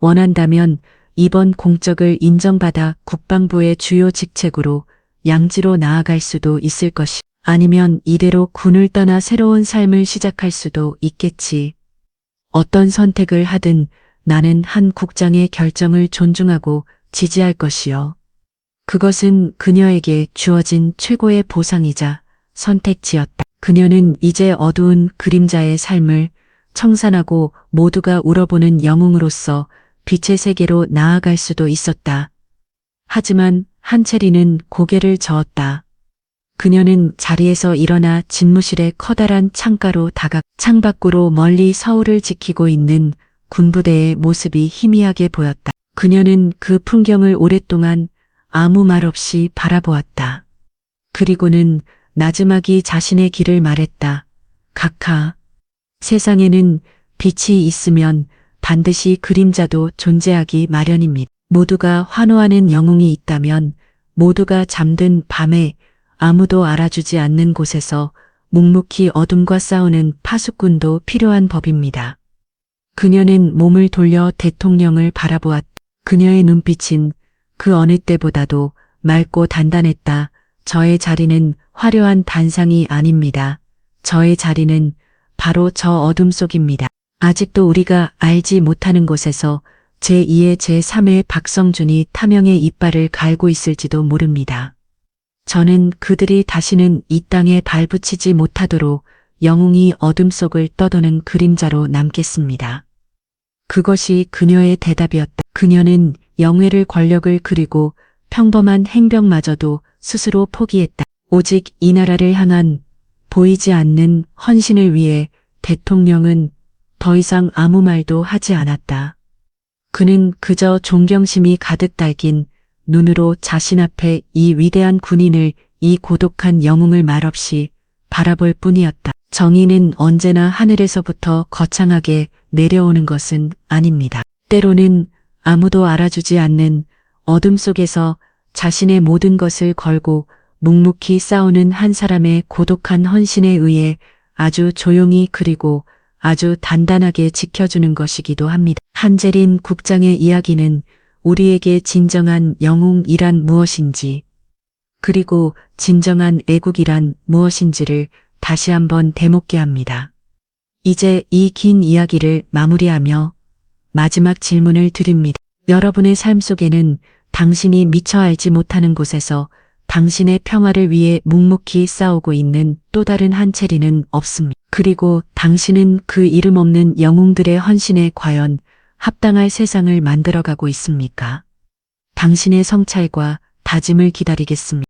원한다면 이번 공적을 인정받아 국방부의 주요 직책으로 양지로 나아갈 수도 있을 것이. 아니면 이대로 군을 떠나 새로운 삶을 시작할 수도 있겠지. 어떤 선택을 하든 나는 한 국장의 결정을 존중하고 지지할 것이요. 그것은 그녀에게 주어진 최고의 보상이자 선택지였다. 그녀는 이제 어두운 그림자의 삶을 청산하고 모두가 울어보는 영웅으로서 빛의 세계로 나아갈 수도 있었다. 하지만 한채리는 고개를 저었다. 그녀는 자리에서 일어나 집무실의 커다란 창가로 창밖으로 멀리 서울을 지키고 있는 군부대의 모습이 희미하게 보였다. 그녀는 그 풍경을 오랫동안 아무 말 없이 바라보았다. 그리고는 나지막이 자신의 길을 말했다. 각하. 세상에는 빛이 있으면 반드시 그림자도 존재하기 마련입니다. 모두가 환호하는 영웅이 있다면 모두가 잠든 밤에 아무도 알아주지 않는 곳에서 묵묵히 어둠과 싸우는 파수꾼도 필요한 법입니다. 그녀는 몸을 돌려 대통령을 바라보았다. 그녀의 눈빛은 그 어느 때보다도 맑고 단단했다. 저의 자리는 화려한 단상이 아닙니다. 저의 자리는 바로 저 어둠 속입니다. 아직도 우리가 알지 못하는 곳에서 제2의 제3의 박성준이 탐영의 이빨을 갈고 있을지도 모릅니다. 저는 그들이 다시는 이 땅에 발붙이지 못하도록 영웅이 어둠 속을 떠도는 그림자로 남겠습니다. 그것이 그녀의 대답이었다. 그녀는 영예를 권력을 그리고 평범한 행병마저도 스스로 포기했다. 오직 이 나라를 향한 보이지 않는 헌신을 위해 대통령은 더 이상 아무 말도 하지 않았다. 그는 그저 존경심이 가득 달긴 눈으로 자신 앞에 이 위대한 군인을, 이 고독한 영웅을 말없이 바라볼 뿐이었다. 정의는 언제나 하늘에서부터 거창하게 내려오는 것은 아닙니다. 때로는 아무도 알아주지 않는 어둠 속에서 자신의 모든 것을 걸고 묵묵히 싸우는 한 사람의 고독한 헌신에 의해 아주 조용히 그리고 아주 단단하게 지켜주는 것이기도 합니다. 한재린 국장의 이야기는 우리에게 진정한 영웅이란 무엇인지, 그리고 진정한 애국이란 무엇인지를 다시 한번 되묻게 합니다. 이제 이 긴 이야기를 마무리하며 마지막 질문을 드립니다. 여러분의 삶 속에는 당신이 미처 알지 못하는 곳에서 당신의 평화를 위해 묵묵히 싸우고 있는 또 다른 한채리는 없습니다. 그리고 당신은 그 이름 없는 영웅들의 헌신에 과연 합당할 세상을 만들어가고 있습니까? 당신의 성찰과 다짐을 기다리겠습니다.